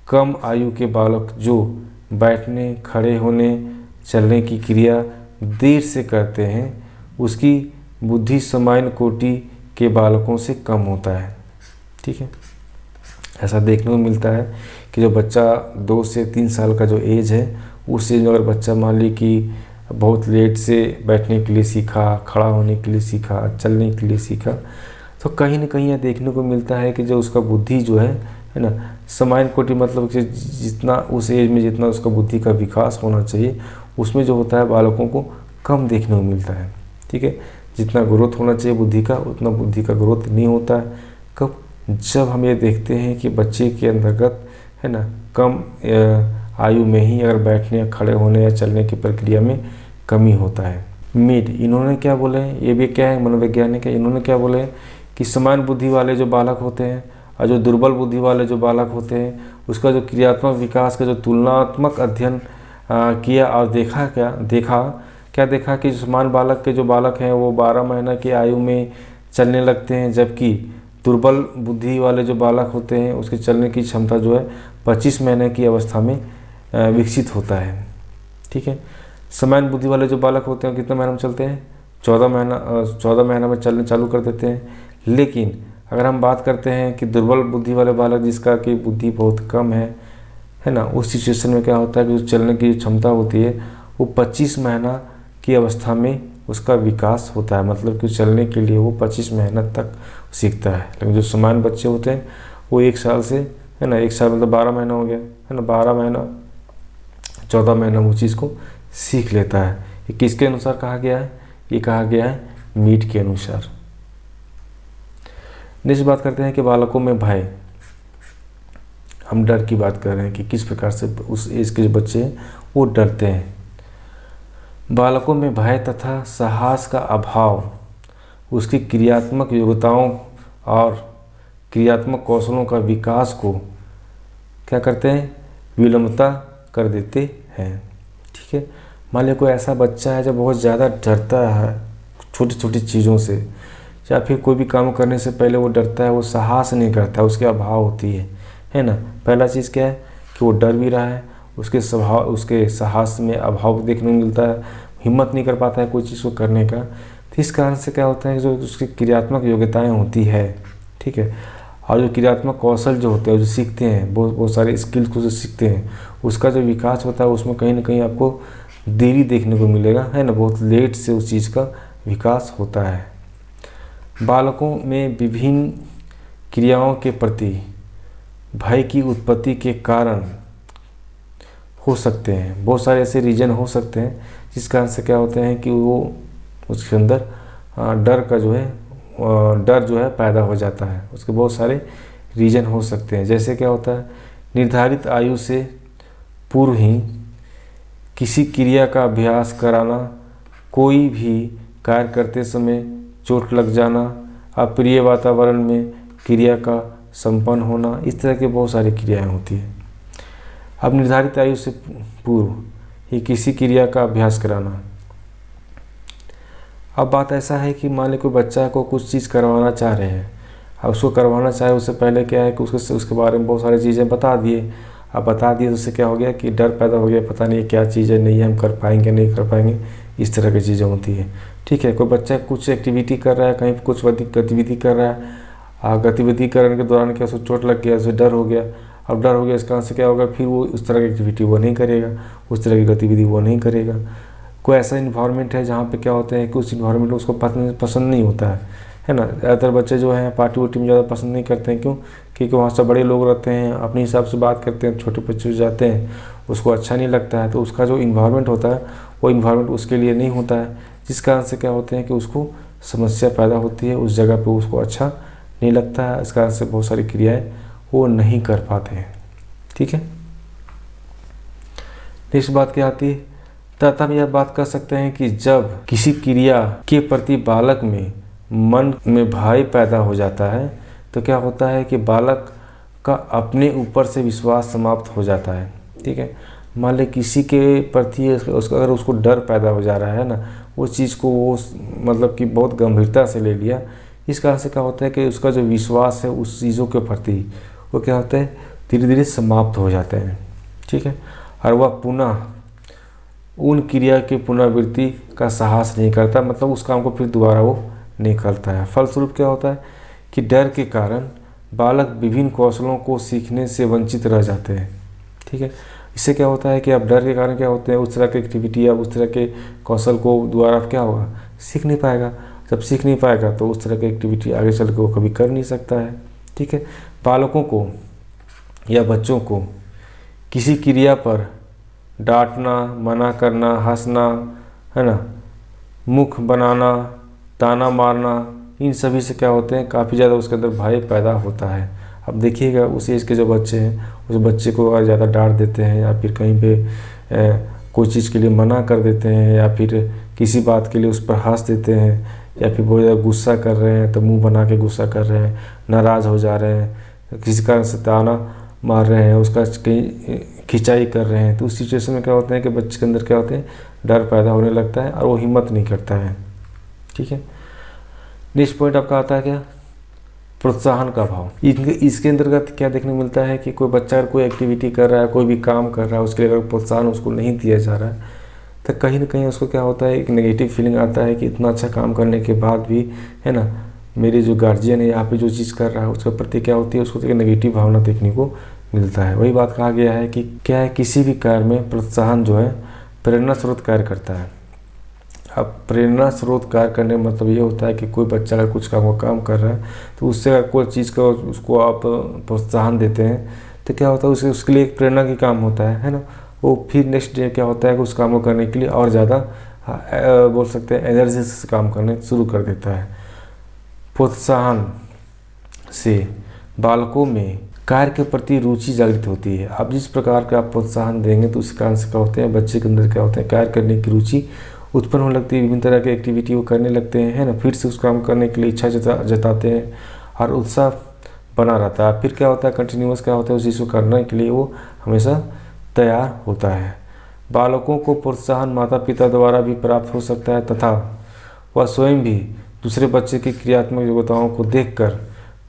कम आयु के बालक जो बैठने, खड़े होने, चलने की क्रिया देर से करते हैं उसकी बुद्धि सामान्य कोटि के बालकों से कम होता है। ठीक है। ऐसा देखने को मिलता है कि जो बच्चा 2 से 3 साल का जो एज है उस एज में अगर बच्चा मान ली कि बहुत लेट से बैठने के लिए सीखा, खड़ा होने के लिए सीखा, चलने के लिए सीखा, तो कहीं ना कहीं यह देखने को मिलता है कि जो उसका बुद्धि जो है ना सामान्य कोटि मतलब कि जितना उस एज में जितना उसका बुद्धि का विकास होना चाहिए उसमें जो होता है बालकों को कम देखने को मिलता है। ठीक है। जितना ग्रोथ होना चाहिए बुद्धि का उतना बुद्धि का ग्रोथ नहीं होता है। कब? जब हम ये देखते हैं कि बच्चे के अंतर्गत है ना कम आयु में ही अगर बैठने, खड़े होने या चलने की प्रक्रिया में कमी होता है। मीड इन्होंने क्या बोले, ये भी क्या है मनोवैज्ञानिक है, इन्होंने क्या बोले कि समान बुद्धि वाले जो बालक होते हैं और जो दुर्बल बुद्धि वाले जो बालक होते हैं उसका जो क्रियात्मक विकास का जो तुलनात्मक अध्ययन किया और देखा कि समान बालक के जो बालक हैं वो 12 महीना की आयु में चलने लगते हैं, जबकि दुर्बल बुद्धि वाले जो बालक होते हैं उसके चलने की क्षमता जो है 25 महीने की अवस्था में विकसित होता है। ठीक है। समान बुद्धि वाले जो बालक होते हैं कितने महीने में चलते हैं? 14 महीना में चलने चालू कर देते हैं। लेकिन अगर हम बात करते हैं कि दुर्बल बुद्धि वाले बालक जिसका कि बुद्धि बहुत कम है ना, उस सिचुएशन में क्या होता है कि उस चलने की क्षमता होती है वो 25 महीना की अवस्था में उसका विकास होता है, मतलब कि चलने के लिए वो 25 महीना तक सीखता है। लेकिन जो सामान्य बच्चे होते हैं वो 1 साल से, है ना, 1 साल मतलब 12 महीना हो गया, है ना, 12 महीना 14 महीना वो चीज़ को सीख लेता है। ये किसके अनुसार कहा गया है? ये कहा गया है मीड के अनुसार। नेक्स्ट बात करते हैं कि बालकों में भय, हम डर की बात कर रहे हैं कि किस प्रकार से उस एज के जो बच्चे हैं वो डरते हैं। बालकों में भय तथा साहस का अभाव उसकी क्रियात्मक योग्यताओं और क्रियात्मक कौशलों का विकास को क्या करते हैं? विलंबता कर देते हैं। ठीक है। मान लीजिए कोई ऐसा बच्चा है जो बहुत ज़्यादा डरता है छोटी छोटी चीज़ों से, या फिर कोई भी काम करने से पहले वो डरता है, वो साहस नहीं करता, उसके अभाव होती है ना। पहला चीज़ क्या है कि वो डर भी रहा है, उसके साहस में अभाव देखने को मिलता है, हिम्मत नहीं कर पाता है कोई चीज़ को करने का। तो इस कारण से क्या होता है जो उसकी क्रियात्मक योग्यताएं होती है, ठीक है, और जो क्रियात्मक कौशल जो होते हैं जो सीखते हैं, बहुत सारे स्किल्स को जो सीखते हैं उसका जो विकास होता है उसमें कहीं ना कहीं आपको देरी देखने को मिलेगा, है ना, बहुत लेट से उस चीज़ का विकास होता है। बालकों में विभिन्न क्रियाओं के प्रति भय की उत्पत्ति के कारण हो सकते हैं, बहुत सारे ऐसे रीजन हो सकते हैं जिस कारण से क्या होते हैं कि वो उसके अंदर डर जो है पैदा हो जाता है। उसके बहुत सारे रीजन हो सकते हैं। जैसे क्या होता है, निर्धारित आयु से पूर्व ही किसी क्रिया का अभ्यास कराना, कोई भी कार्य करते समय चोट लग जाना, अप्रिय वातावरण में क्रिया का संपन्न होना, इस तरह की बहुत सारी क्रियाएं होती हैं। अब निर्धारित आयु से पूर्व ही किसी क्रिया का अभ्यास कराना। अब बात ऐसा है कि मान लीजिए कोई बच्चा को कुछ चीज़ करवाना चाह रहे हैं, अब उसको करवाना चाहे उससे पहले क्या है कि उसके बारे में बहुत सारी चीज़ें बता दिए, आप बता दिए तो उससे क्या हो गया कि डर पैदा हो गया, पता नहीं क्या चीज़ है, नहीं हम कर पाएंगे नहीं कर पाएंगे, इस तरह की चीज़ें होती है। ठीक है, कोई बच्चा कुछ एक्टिविटी कर रहा है, कहीं कुछ गतिविधि कर रहा है, गतिविधि करने के दौरान क्या उसको चोट लग गया, उसे डर हो गया। अब डर हो गया, इस कारण से क्या होगा, फिर वो उस तरह की एक्टिविटी वो नहीं करेगा, उस तरह की गतिविधि वो नहीं करेगा। कोई ऐसा इन्वायरमेंट है जहाँ पे क्या होता है कि उस इन्वायरमेंट में उसको पसंद नहीं होता है ना। ज़्यादातर बच्चे जो हैं पार्टी वार्टी में ज़्यादा पसंद नहीं करते हैं, क्यों? क्योंकि वहाँ सब बड़े लोग रहते हैं, अपने हिसाब से बात करते हैं, छोटे बच्चे जो जाते हैं उसको अच्छा नहीं लगता है, तो उसका जो इन्वायरमेंट होता है वो इन्वायरमेंट उसके लिए नहीं होता है, जिस कारण से क्या होते हैं कि उसको समस्या पैदा होती है, उस जगह पर उसको अच्छा नहीं लगता है, इस कारण से बहुत सारी क्रियाएँ वो नहीं कर पाते हैं। ठीक है, नेक्स्ट बात क्या आती है, तथा हम यह बात कर सकते हैं कि जब किसी क्रिया के प्रति बालक में मन में भय पैदा हो जाता है तो क्या होता है कि बालक का अपने ऊपर से विश्वास समाप्त हो जाता है। ठीक है, मान ले किसी के प्रति उसका अगर उसको डर पैदा हो जा रहा है ना, वो चीज़ को वो मतलब कि बहुत गंभीरता से ले लिया, इस कारण से क्या होता है कि उसका जो विश्वास है उस चीज़ों के प्रति वो क्या होता है धीरे धीरे समाप्त हो जाते हैं। ठीक है, और वह पुनः उन क्रिया की पुनरावृत्ति का साहस नहीं करता, मतलब उस काम को फिर दोबारा वो नहीं करता है। फलस्वरूप क्या होता है कि डर के कारण बालक विभिन्न कौशलों को सीखने से वंचित रह जाते हैं। ठीक है, इससे क्या होता है कि अब डर के कारण क्या होते हैं उस तरह की एक्टिविटी या उस तरह के कौशल को दोबारा क्या होगा, सीख नहीं पाएगा। जब सीख नहीं पाएगा तो उस तरह की एक्टिविटी आगे चल के वो कभी कर नहीं सकता है। ठीक है, बालकों को या बच्चों को किसी क्रिया पर डांटना, मना करना, हंसना, है ना, मुख बनाना, ताना मारना, इन सभी से क्या होते हैं काफ़ी ज़्यादा उसके अंदर भय पैदा होता है। अब देखिएगा उस एज के जो बच्चे हैं उस बच्चे को अगर ज़्यादा डांट देते हैं या फिर कहीं पे कोई चीज़ के लिए मना कर देते हैं या फिर किसी बात के लिए उस पर हंस देते हैं या फिर बहुत ज़्यादा गुस्सा कर रहे हैं तो मुँह बना के गुस्सा कर रहे हैं, नाराज़ हो जा रहे हैं, किसी कारण से ताना मार रहे हैं, उसका कहीं खिंचाई कर रहे हैं, तो उस सिचुएशन में क्या होता है कि बच्चे के अंदर क्या होते हैं डर पैदा होने लगता है और वो हिम्मत नहीं करता है। ठीक है, नेक्स्ट पॉइंट आपका आता है क्या, प्रोत्साहन का भाव। इसके अंतर्गत क्या देखने को मिलता है कि कोई बच्चा अगर कोई एक्टिविटी कर रहा है, कोई भी काम कर रहा है, उसके लिए अगर प्रोत्साहन उसको नहीं दिया जा रहा है तो कहीं ना कहीं उसको क्या होता है एक नेगेटिव फीलिंग आता है कि इतना अच्छा काम करने के बाद भी, है ना, मेरे जो गार्जियन है यहाँ पे जो चीज़ कर रहा है उसके प्रति क्या होती है उसको एक नेगेटिव भावना देखने को मिलता है। वही बात कहा गया है कि क्या है किसी भी कार्य में प्रोत्साहन जो है प्रेरणा स्रोत कार्य करता है। अब प्रेरणा स्रोत कार्य करने का मतलब ये होता है कि कोई बच्चा अगर कुछ काम कर रहा है तो उससे अगर कोई चीज़ का उसको आप प्रोत्साहन देते हैं तो क्या होता है उसके लिए एक प्रेरणा की काम होता है ना, वो फिर नेक्स्ट डे क्या होता है कि उस काम को करने के लिए और ज़्यादा बोल सकते हैं एनर्जी से काम करने शुरू कर देता है। प्रोत्साहन से बालकों में कार्य के प्रति रुचि जागृत होती है। आप जिस प्रकार का आप प्रोत्साहन देंगे तो उस कारण से क्या होते हैं बच्चे के अंदर क्या होते हैं कार्य करने की रुचि उत्पन्न होने लगती है, विभिन्न तरह की एक्टिविटी वो करने लगते हैं, है ना, फिर से उस काम करने के लिए इच्छा जताते हैं और उत्साह बना रहता है। फिर क्या होता है कंटिन्यूअस क्या होता है उस चीज़ को करने के लिए वो हमेशा तैयार होता है। बालकों को प्रोत्साहन माता पिता द्वारा भी प्राप्त हो सकता है तथा वह स्वयं भी दूसरे बच्चे की क्रियात्मक योग्यताओं को देखकर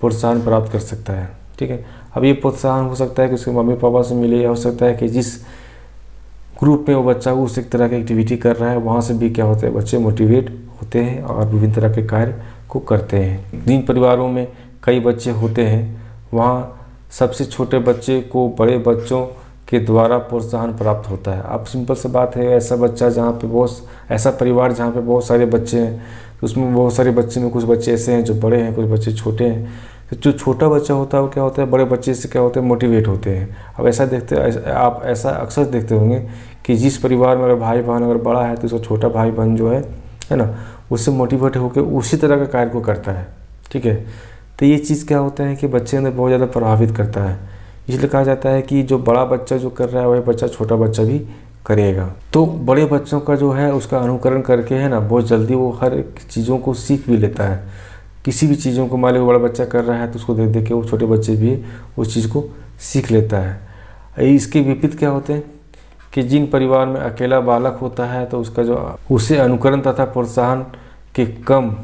प्रोत्साहन प्राप्त कर सकता है। ठीक है, अब ये प्रोत्साहन हो सकता है कि उसके मम्मी पापा से मिले या हो सकता है कि जिस ग्रुप में वो बच्चा उस एक तरह की एक्टिविटी कर रहा है वहाँ से भी क्या होता है बच्चे मोटिवेट होते हैं और विभिन्न तरह के कार्य को करते हैं। जिन परिवारों में कई बच्चे होते हैं वहाँ सबसे छोटे बच्चे को बड़े बच्चों के द्वारा प्रोत्साहन प्राप्त होता है। अब सिंपल सी बात है ऐसा बच्चा जहाँ पे बहुत ऐसा परिवार जहाँ पे बहुत सारे बच्चे हैं तो उसमें बहुत सारे बच्चे में कुछ बच्चे ऐसे हैं जो बड़े हैं कुछ बच्चे छोटे हैं, तो जो छोटा बच्चा होता है वो क्या होता है बड़े बच्चे से क्या होते हैं मोटिवेट होते हैं। अब ऐसा आप ऐसा अक्सर देखते होंगे कि जिस परिवार में अगर भाई बहन अगर बड़ा है तो उसका छोटा भाई बहन जो है ना उससे मोटिवेट होकर उसी तरह का कार्य को करता है। ठीक है, तो ये चीज़ क्या होता है कि बच्चे अंदर बहुत ज़्यादा प्रभावित करता है, इसलिए कहा जाता है कि जो बड़ा बच्चा जो कर रहा है वही बच्चा छोटा बच्चा भी करेगा। तो बड़े बच्चों का जो है उसका अनुकरण करके है ना बहुत जल्दी वो हर एक चीज़ों को सीख भी लेता है। किसी भी चीज़ों को मान लो बड़ा बच्चा कर रहा है तो उसको देख देख के वो छोटे बच्चे भी उस चीज़ को सीख लेता है। इसके विपरीत क्या होते हैं कि जिन परिवार में अकेला बालक होता है तो उसका जो उसे अनुकरण तथा प्रोत्साहन के कम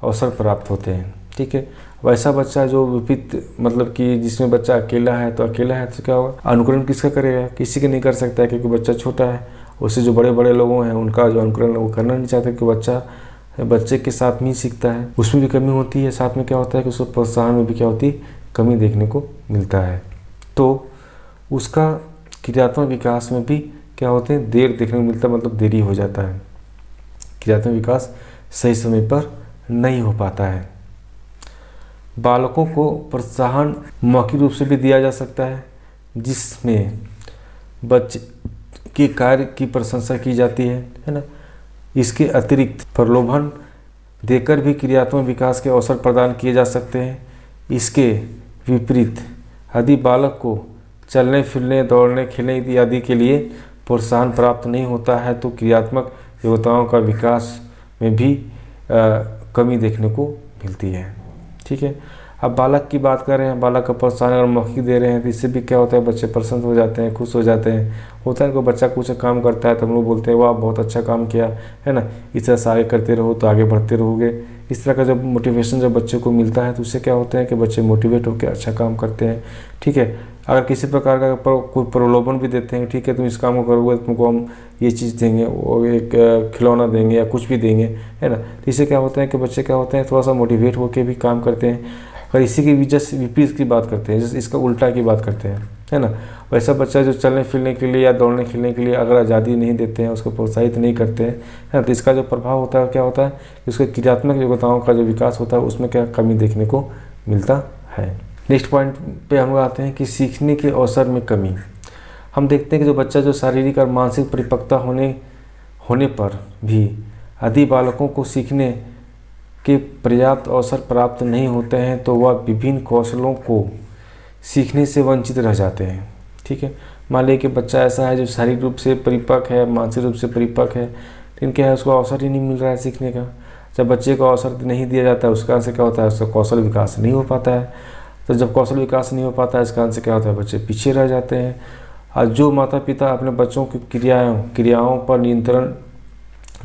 अवसर प्राप्त होते हैं। ठीक है। वैसा बच्चा जो विपरीत मतलब कि जिसमें बच्चा अकेला है तो क्या होगा, अनुकरण किसका करेगा, किसी के नहीं कर सकता है, क्योंकि बच्चा छोटा है। उससे जो बड़े बड़े लोगों हैं उनका जो अनुकरण वो करना नहीं चाहते, क्योंकि बच्चे के साथ में ही सीखता है, उसमें भी कमी होती है। साथ में क्या होता है कि उसको प्रोत्साहन में भी क्या होती है, कमी देखने को मिलता है। तो उसका क्रियात्मक विकास में भी क्या होते हैं, देर देखने को मिलता है, मतलब देरी हो जाता है। क्रियात्मक विकास सही समय पर नहीं हो पाता है। बालकों को प्रोत्साहन मौखिक रूप से भी दिया जा सकता है, जिसमें बच्चे के कार्य की प्रशंसा की जाती है ना। इसके अतिरिक्त प्रलोभन देकर भी क्रियात्मक विकास के अवसर प्रदान किए जा सकते हैं। इसके विपरीत यदि बालक को चलने फिरने, दौड़ने, खेलने इत्यादि के लिए प्रोत्साहन प्राप्त नहीं होता है तो क्रियात्मक योग्यताओं का विकास में भी कमी देखने को मिलती है। ठीक है। अब बालक की बात कर रहे हैं, बालक का प्रोत्साहन अगर मौखिक दे रहे हैं तो इससे भी क्या होता है, बच्चे प्रसन्न हो जाते हैं, खुश हो जाते हैं। होता है कोई बच्चा कुछ काम करता है तो हम लोग बोलते हैं वाह बहुत अच्छा काम किया, है ना, इस तरह से आगे करते रहो तो आगे बढ़ते रहोगे। इस तरह का जब मोटिवेशन जब बच्चे को मिलता है तो उससे क्या होता है कि बच्चे मोटिवेट होकर अच्छा काम करते हैं। ठीक है। अगर किसी प्रकार का कोई प्रलोभन भी देते हैं, ठीक है तुम इस काम को करोगे तो तुमको हम ये चीज़ देंगे, वो एक खिलौना देंगे या कुछ भी देंगे, है ना, तो इससे क्या होता है कि बच्चे क्या होते हैं थोड़ा सा मोटिवेट होकर भी काम करते हैं। और इसी के जस्ट विपरीत की बात करते हैं, जैसे इसका उल्टा की बात करते हैं, है ना, वैसा बच्चा जो चलने फिरने के लिए या दौड़ने खेलने के लिए अगर आज़ादी नहीं देते हैं, उसको प्रोत्साहित नहीं करते हैं, है ना, तो इसका जो प्रभाव होता है क्या होता है कि उसके क्रियात्मक योग्यताओं का जो विकास होता है उसमें क्या कमी देखने को मिलता है। नेक्स्ट पॉइंट पे हम लोग आते हैं कि सीखने के अवसर में कमी। हम देखते हैं कि जो बच्चा जो शारीरिक और मानसिक परिपक्वता होने पर भी यदि बालकों को सीखने के पर्याप्त अवसर प्राप्त नहीं होते हैं तो वह विभिन्न कौशलों को सीखने से वंचित रह जाते हैं। ठीक है। मान लीजिए कि बच्चा ऐसा है जो शारीरिक रूप से परिपक्व है, मानसिक रूप से परिपक्व है, लेकिन क्या है उसको अवसर ही नहीं मिल रहा है सीखने का। जब बच्चे को अवसर नहीं दिया जाता है उसका से क्या होता है, उसका कौशल विकास नहीं हो पाता है। तो जब कौशल विकास नहीं हो पाता है इसका से क्या होता है, बच्चे पीछे रह जाते हैं। और जो माता पिता अपने बच्चों की क्रियाओं पर नियंत्रण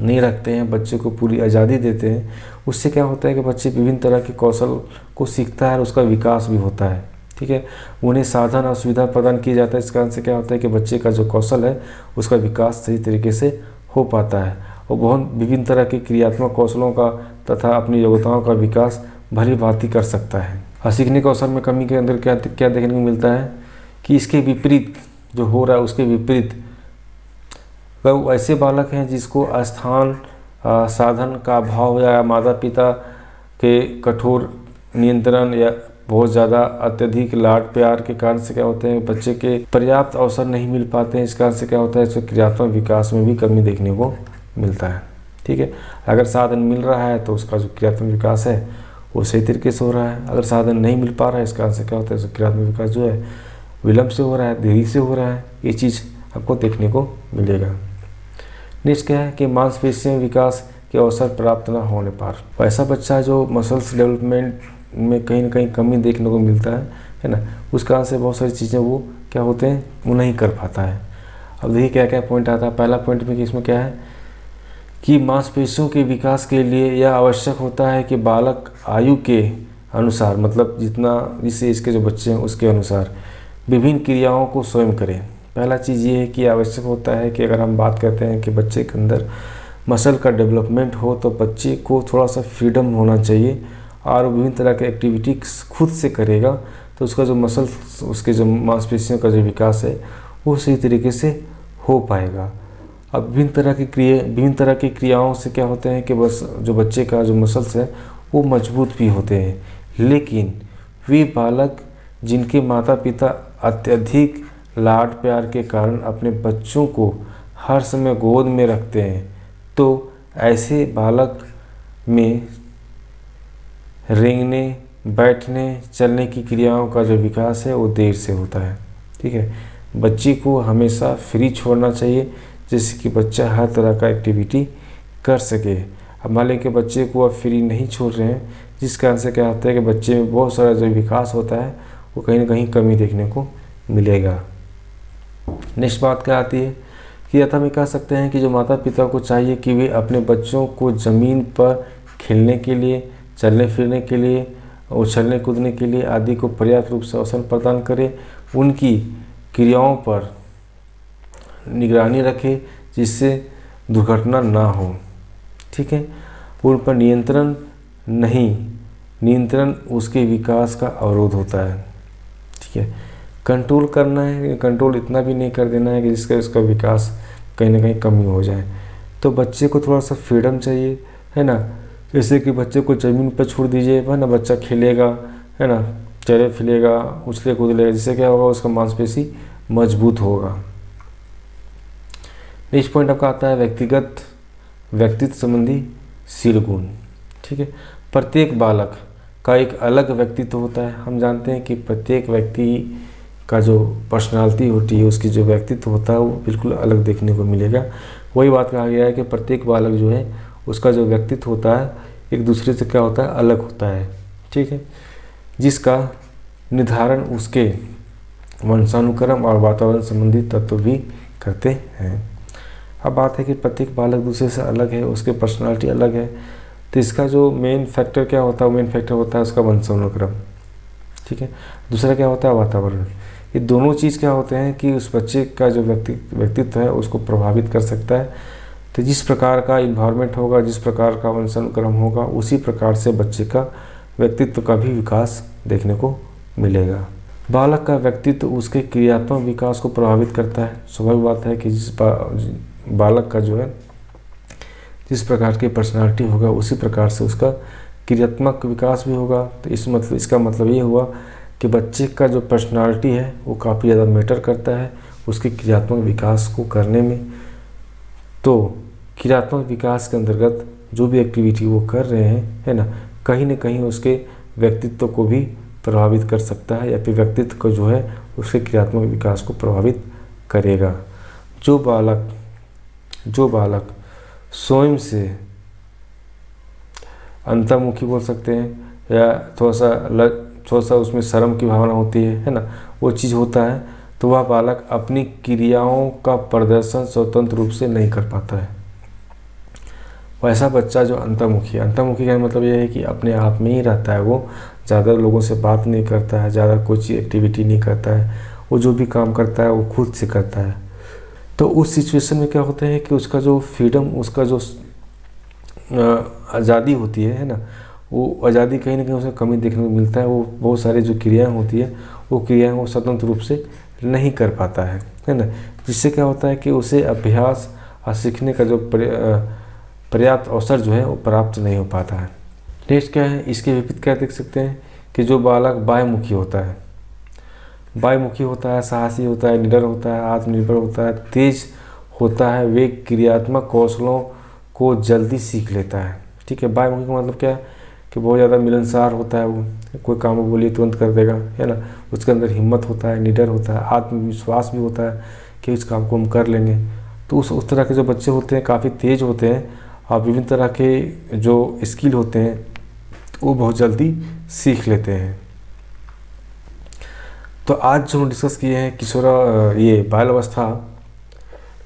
नहीं रखते हैं, बच्चे को पूरी आज़ादी देते हैं, उससे क्या होता है कि बच्चे विभिन्न तरह के कौशल को सीखता है और उसका विकास भी होता है। ठीक है। उन्हें साधन और सुविधा प्रदान किया जाता है, इस कारण से क्या होता है कि बच्चे का जो कौशल है उसका विकास सही तरीके से हो पाता है और बहुत विभिन्न तरह के क्रियात्मक कौशलों का तथा अपनी योग्यताओं का विकास भली भांति कर सकता है। और सीखने के अवसर में कमी के अंदर क्या देखने को मिलता है कि इसके विपरीत जो हो रहा है उसके विपरीत वो ऐसे बालक हैं जिसको स्थान साधन का अभाव या माता पिता के कठोर नियंत्रण या बहुत ज़्यादा अत्यधिक लाड प्यार के कारण से क्या होते हैं बच्चे के पर्याप्त अवसर नहीं मिल पाते हैं। इस कारण से क्या होता है इसके क्रियात्मक विकास में भी कमी देखने को मिलता है। ठीक है। अगर साधन मिल रहा है तो उसका जो क्रियात्मक विकास है वो सही तरीके से हो रहा है। अगर साधन नहीं मिल पा रहा है इस कारण से क्या होता है उसका क्रियात्मक विकास जो है विलम्ब से हो रहा है, देरी से हो रहा है। ये चीज़ आपको देखने को मिलेगा। नेक्स्ट क्या है कि मांसपेशियों विकास के अवसर प्राप्त न होने पर वैसा बच्चा जो मसल्स डेवलपमेंट में कहीं ना कहीं कमी देखने को मिलता है ना, उस कारण से बहुत सारी चीज़ें वो क्या होते हैं वो नहीं कर पाता है। अब देखिए क्या क्या पॉइंट आता है। पहला पॉइंट में कि इसमें क्या है कि मांसपेशियों के विकास के लिए यह आवश्यक होता है कि बालक आयु के अनुसार, मतलब जिस एज के जो बच्चे हैं उसके अनुसार विभिन्न क्रियाओं को स्वयं करें। पहला चीज़ ये है कि आवश्यक होता है कि अगर हम बात करते हैं कि बच्चे के अंदर मसल का डेवलपमेंट हो तो बच्चे को थोड़ा सा फ्रीडम होना चाहिए और विभिन्न तरह के एक्टिविटी खुद से करेगा तो उसका जो मसल उसके जो मांसपेशियों का जो विकास है वो सही तरीके से हो पाएगा। अब विभिन्न तरह की क्रियाओं से क्या होते हैं कि बस जो बच्चे का जो मसल्स है वो मजबूत भी होते हैं, लेकिन वे बालक जिनके माता पिता अत्यधिक लाड प्यार के कारण अपने बच्चों को हर समय गोद में रखते हैं तो ऐसे बालक में रेंगने, बैठने, चलने की क्रियाओं का जो विकास है वो देर से होता है। ठीक है। बच्चे को हमेशा फ्री छोड़ना चाहिए जिससे कि बच्चा हर तरह का एक्टिविटी कर सके। अब मान लें कि बच्चे को अब फ्री नहीं छोड़ रहे हैं जिस कारण से क्या होता है कि बच्चे में बहुत सारा जो विकास होता है वो कहीं ना कहीं कमी देखने को मिलेगा। नेक्स्ट बात क्या आती है कि हम ये कह सकते हैं कि जो माता पिता को चाहिए कि वे अपने बच्चों को ज़मीन पर खेलने के लिए, चलने फिरने के लिए, उछलने कूदने के लिए आदि को पर्याप्त रूप से अवसर प्रदान करें, उनकी क्रियाओं पर निगरानी रखें जिससे दुर्घटना ना हो। ठीक है, उन पर नियंत्रण उसके विकास का अवरोध होता है। ठीक है, कंट्रोल करना है, कंट्रोल इतना भी नहीं कर देना है कि जिसका उसका विकास कहीं ना कहीं कमी हो जाए। तो बच्चे को थोड़ा सा फ्रीडम चाहिए, है ना। जैसे कि बच्चे को ज़मीन पर छोड़ दीजिए, है ना, बच्चा खेलेगा, है ना, चले फिरेगा, उछले कूदलेगा, जिससे क्या होगा, उसका मांसपेशी मजबूत होगा। नेक्स्ट पॉइंट आपका आता है व्यक्तित्व संबंधी शील गुण। ठीक है, प्रत्येक बालक का एक अलग व्यक्तित्व होता है। हम जानते हैं कि प्रत्येक व्यक्ति का जो पर्सनालिटी होती है, उसकी जो व्यक्तित्व होता है वो बिल्कुल अलग देखने को मिलेगा। वही बात कहा गया है कि प्रत्येक बालक जो है उसका जो व्यक्तित्व होता है एक दूसरे से क्या होता है, अलग होता है। ठीक है, जिसका निर्धारण उसके वंशानुक्रम और वातावरण संबंधी तत्व भी करते हैं। अब बात है कि प्रत्येक बालक दूसरे से अलग है, उसके पर्सनालिटी अलग है, तो इसका जो मेन फैक्टर क्या होता है, मेन फैक्टर होता है उसका वंशानुक्रम। ठीक है, दूसरा क्या होता है, वातावरण। ये दोनों चीज़ क्या होते हैं कि उस बच्चे का जो व्यक्तित्व है उसको प्रभावित कर सकता है। तो जिस प्रकार का इन्वायरमेंट होगा, जिस प्रकार का वंशानुक्रम होगा, उसी प्रकार से बच्चे का व्यक्तित्व का भी विकास देखने को मिलेगा। बालक का व्यक्तित्व उसके क्रियात्मक विकास को प्रभावित करता है। स्वाभाविक बात है कि जिस बालक का जो है जिस प्रकार की पर्सनालिटी होगा उसी प्रकार से उसका क्रियात्मक विकास भी होगा। तो इसका मतलब ये हुआ कि बच्चे का जो पर्सनालिटी है वो काफ़ी ज़्यादा मैटर करता है उसके क्रियात्मक विकास को करने में। तो क्रियात्मक विकास के अंतर्गत जो भी एक्टिविटी वो कर रहे हैं, है ना कहीं उसके व्यक्तित्व को भी प्रभावित कर सकता है, या फिर व्यक्तित्व को जो है उसके क्रियात्मक विकास को प्रभावित करेगा। जो बालक स्वयं से अंतर्मुखी बोल सकते हैं, या थोड़ा सा उसमें शर्म की भावना होती है ना, वो चीज़ होता है, तो वह बालक अपनी क्रियाओं का प्रदर्शन स्वतंत्र रूप से नहीं कर पाता है। वैसा बच्चा जो अंतर्मुखी का मतलब यह है कि अपने आप में ही रहता है, वो ज़्यादा लोगों से बात नहीं करता है, ज़्यादा कोई एक्टिविटी नहीं करता है, वो जो भी काम करता है वो खुद से करता है। तो उस सिचुएशन में क्या होता है कि उसका जो फ्रीडम, उसका जो आज़ादी होती है ना, वो आज़ादी कहीं ना कहीं उसे कमी देखने को मिलता है। वो बहुत सारी जो क्रियाएँ होती है वो क्रियाएँ वो स्वतंत्र रूप से नहीं कर पाता है ना, जिससे क्या होता है कि उसे अभ्यास और सीखने का जो पर्याप्त अवसर जो है वो प्राप्त नहीं हो पाता है। नेक्स्ट क्या है, इसके विपरीत क्या देख सकते हैं कि जो बालक बाह्यमुखी होता है, साहसी होता है, निडर होता है, आत्मनिर्भर होता है, तेज होता है, वे क्रियात्मक कौशलों को जल्दी सीख लेता है। ठीक है, बाह्यमुखी का मतलब क्या है कि बहुत ज़्यादा मिलनसार होता है, वो कोई काम बोलिए तुरंत कर देगा, है ना, उसके अंदर हिम्मत होता है, निडर होता है, आत्मविश्वास भी होता है कि इस काम को हम कर लेंगे। तो उस तरह के जो बच्चे होते हैं काफ़ी तेज होते हैं और विभिन्न तरह के जो स्किल होते हैं वो बहुत जल्दी सीख लेते हैं। तो आज जो हम डिस्कस किए हैं ये बाल अवस्था,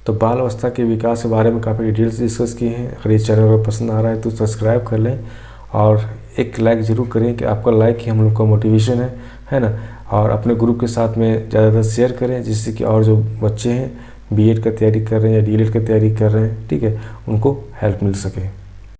तो बाल अवस्था के विकास के बारे में काफ़ी डिटेल्स डिस्कस किए हैं। अगर ये चैनल अगर पसंद आ रहा है तो सब्सक्राइब कर लें और एक लाइक ज़रूर करें कि आपका लाइक ही हम लोग का मोटिवेशन है ना। और अपने ग्रुप के साथ में ज़्यादातर शेयर करें जिससे कि और जो बच्चे हैं बीएड का तैयारी कर रहे हैं या डीएलएड की तैयारी कर रहे हैं, ठीक है, उनको हेल्प मिल सके।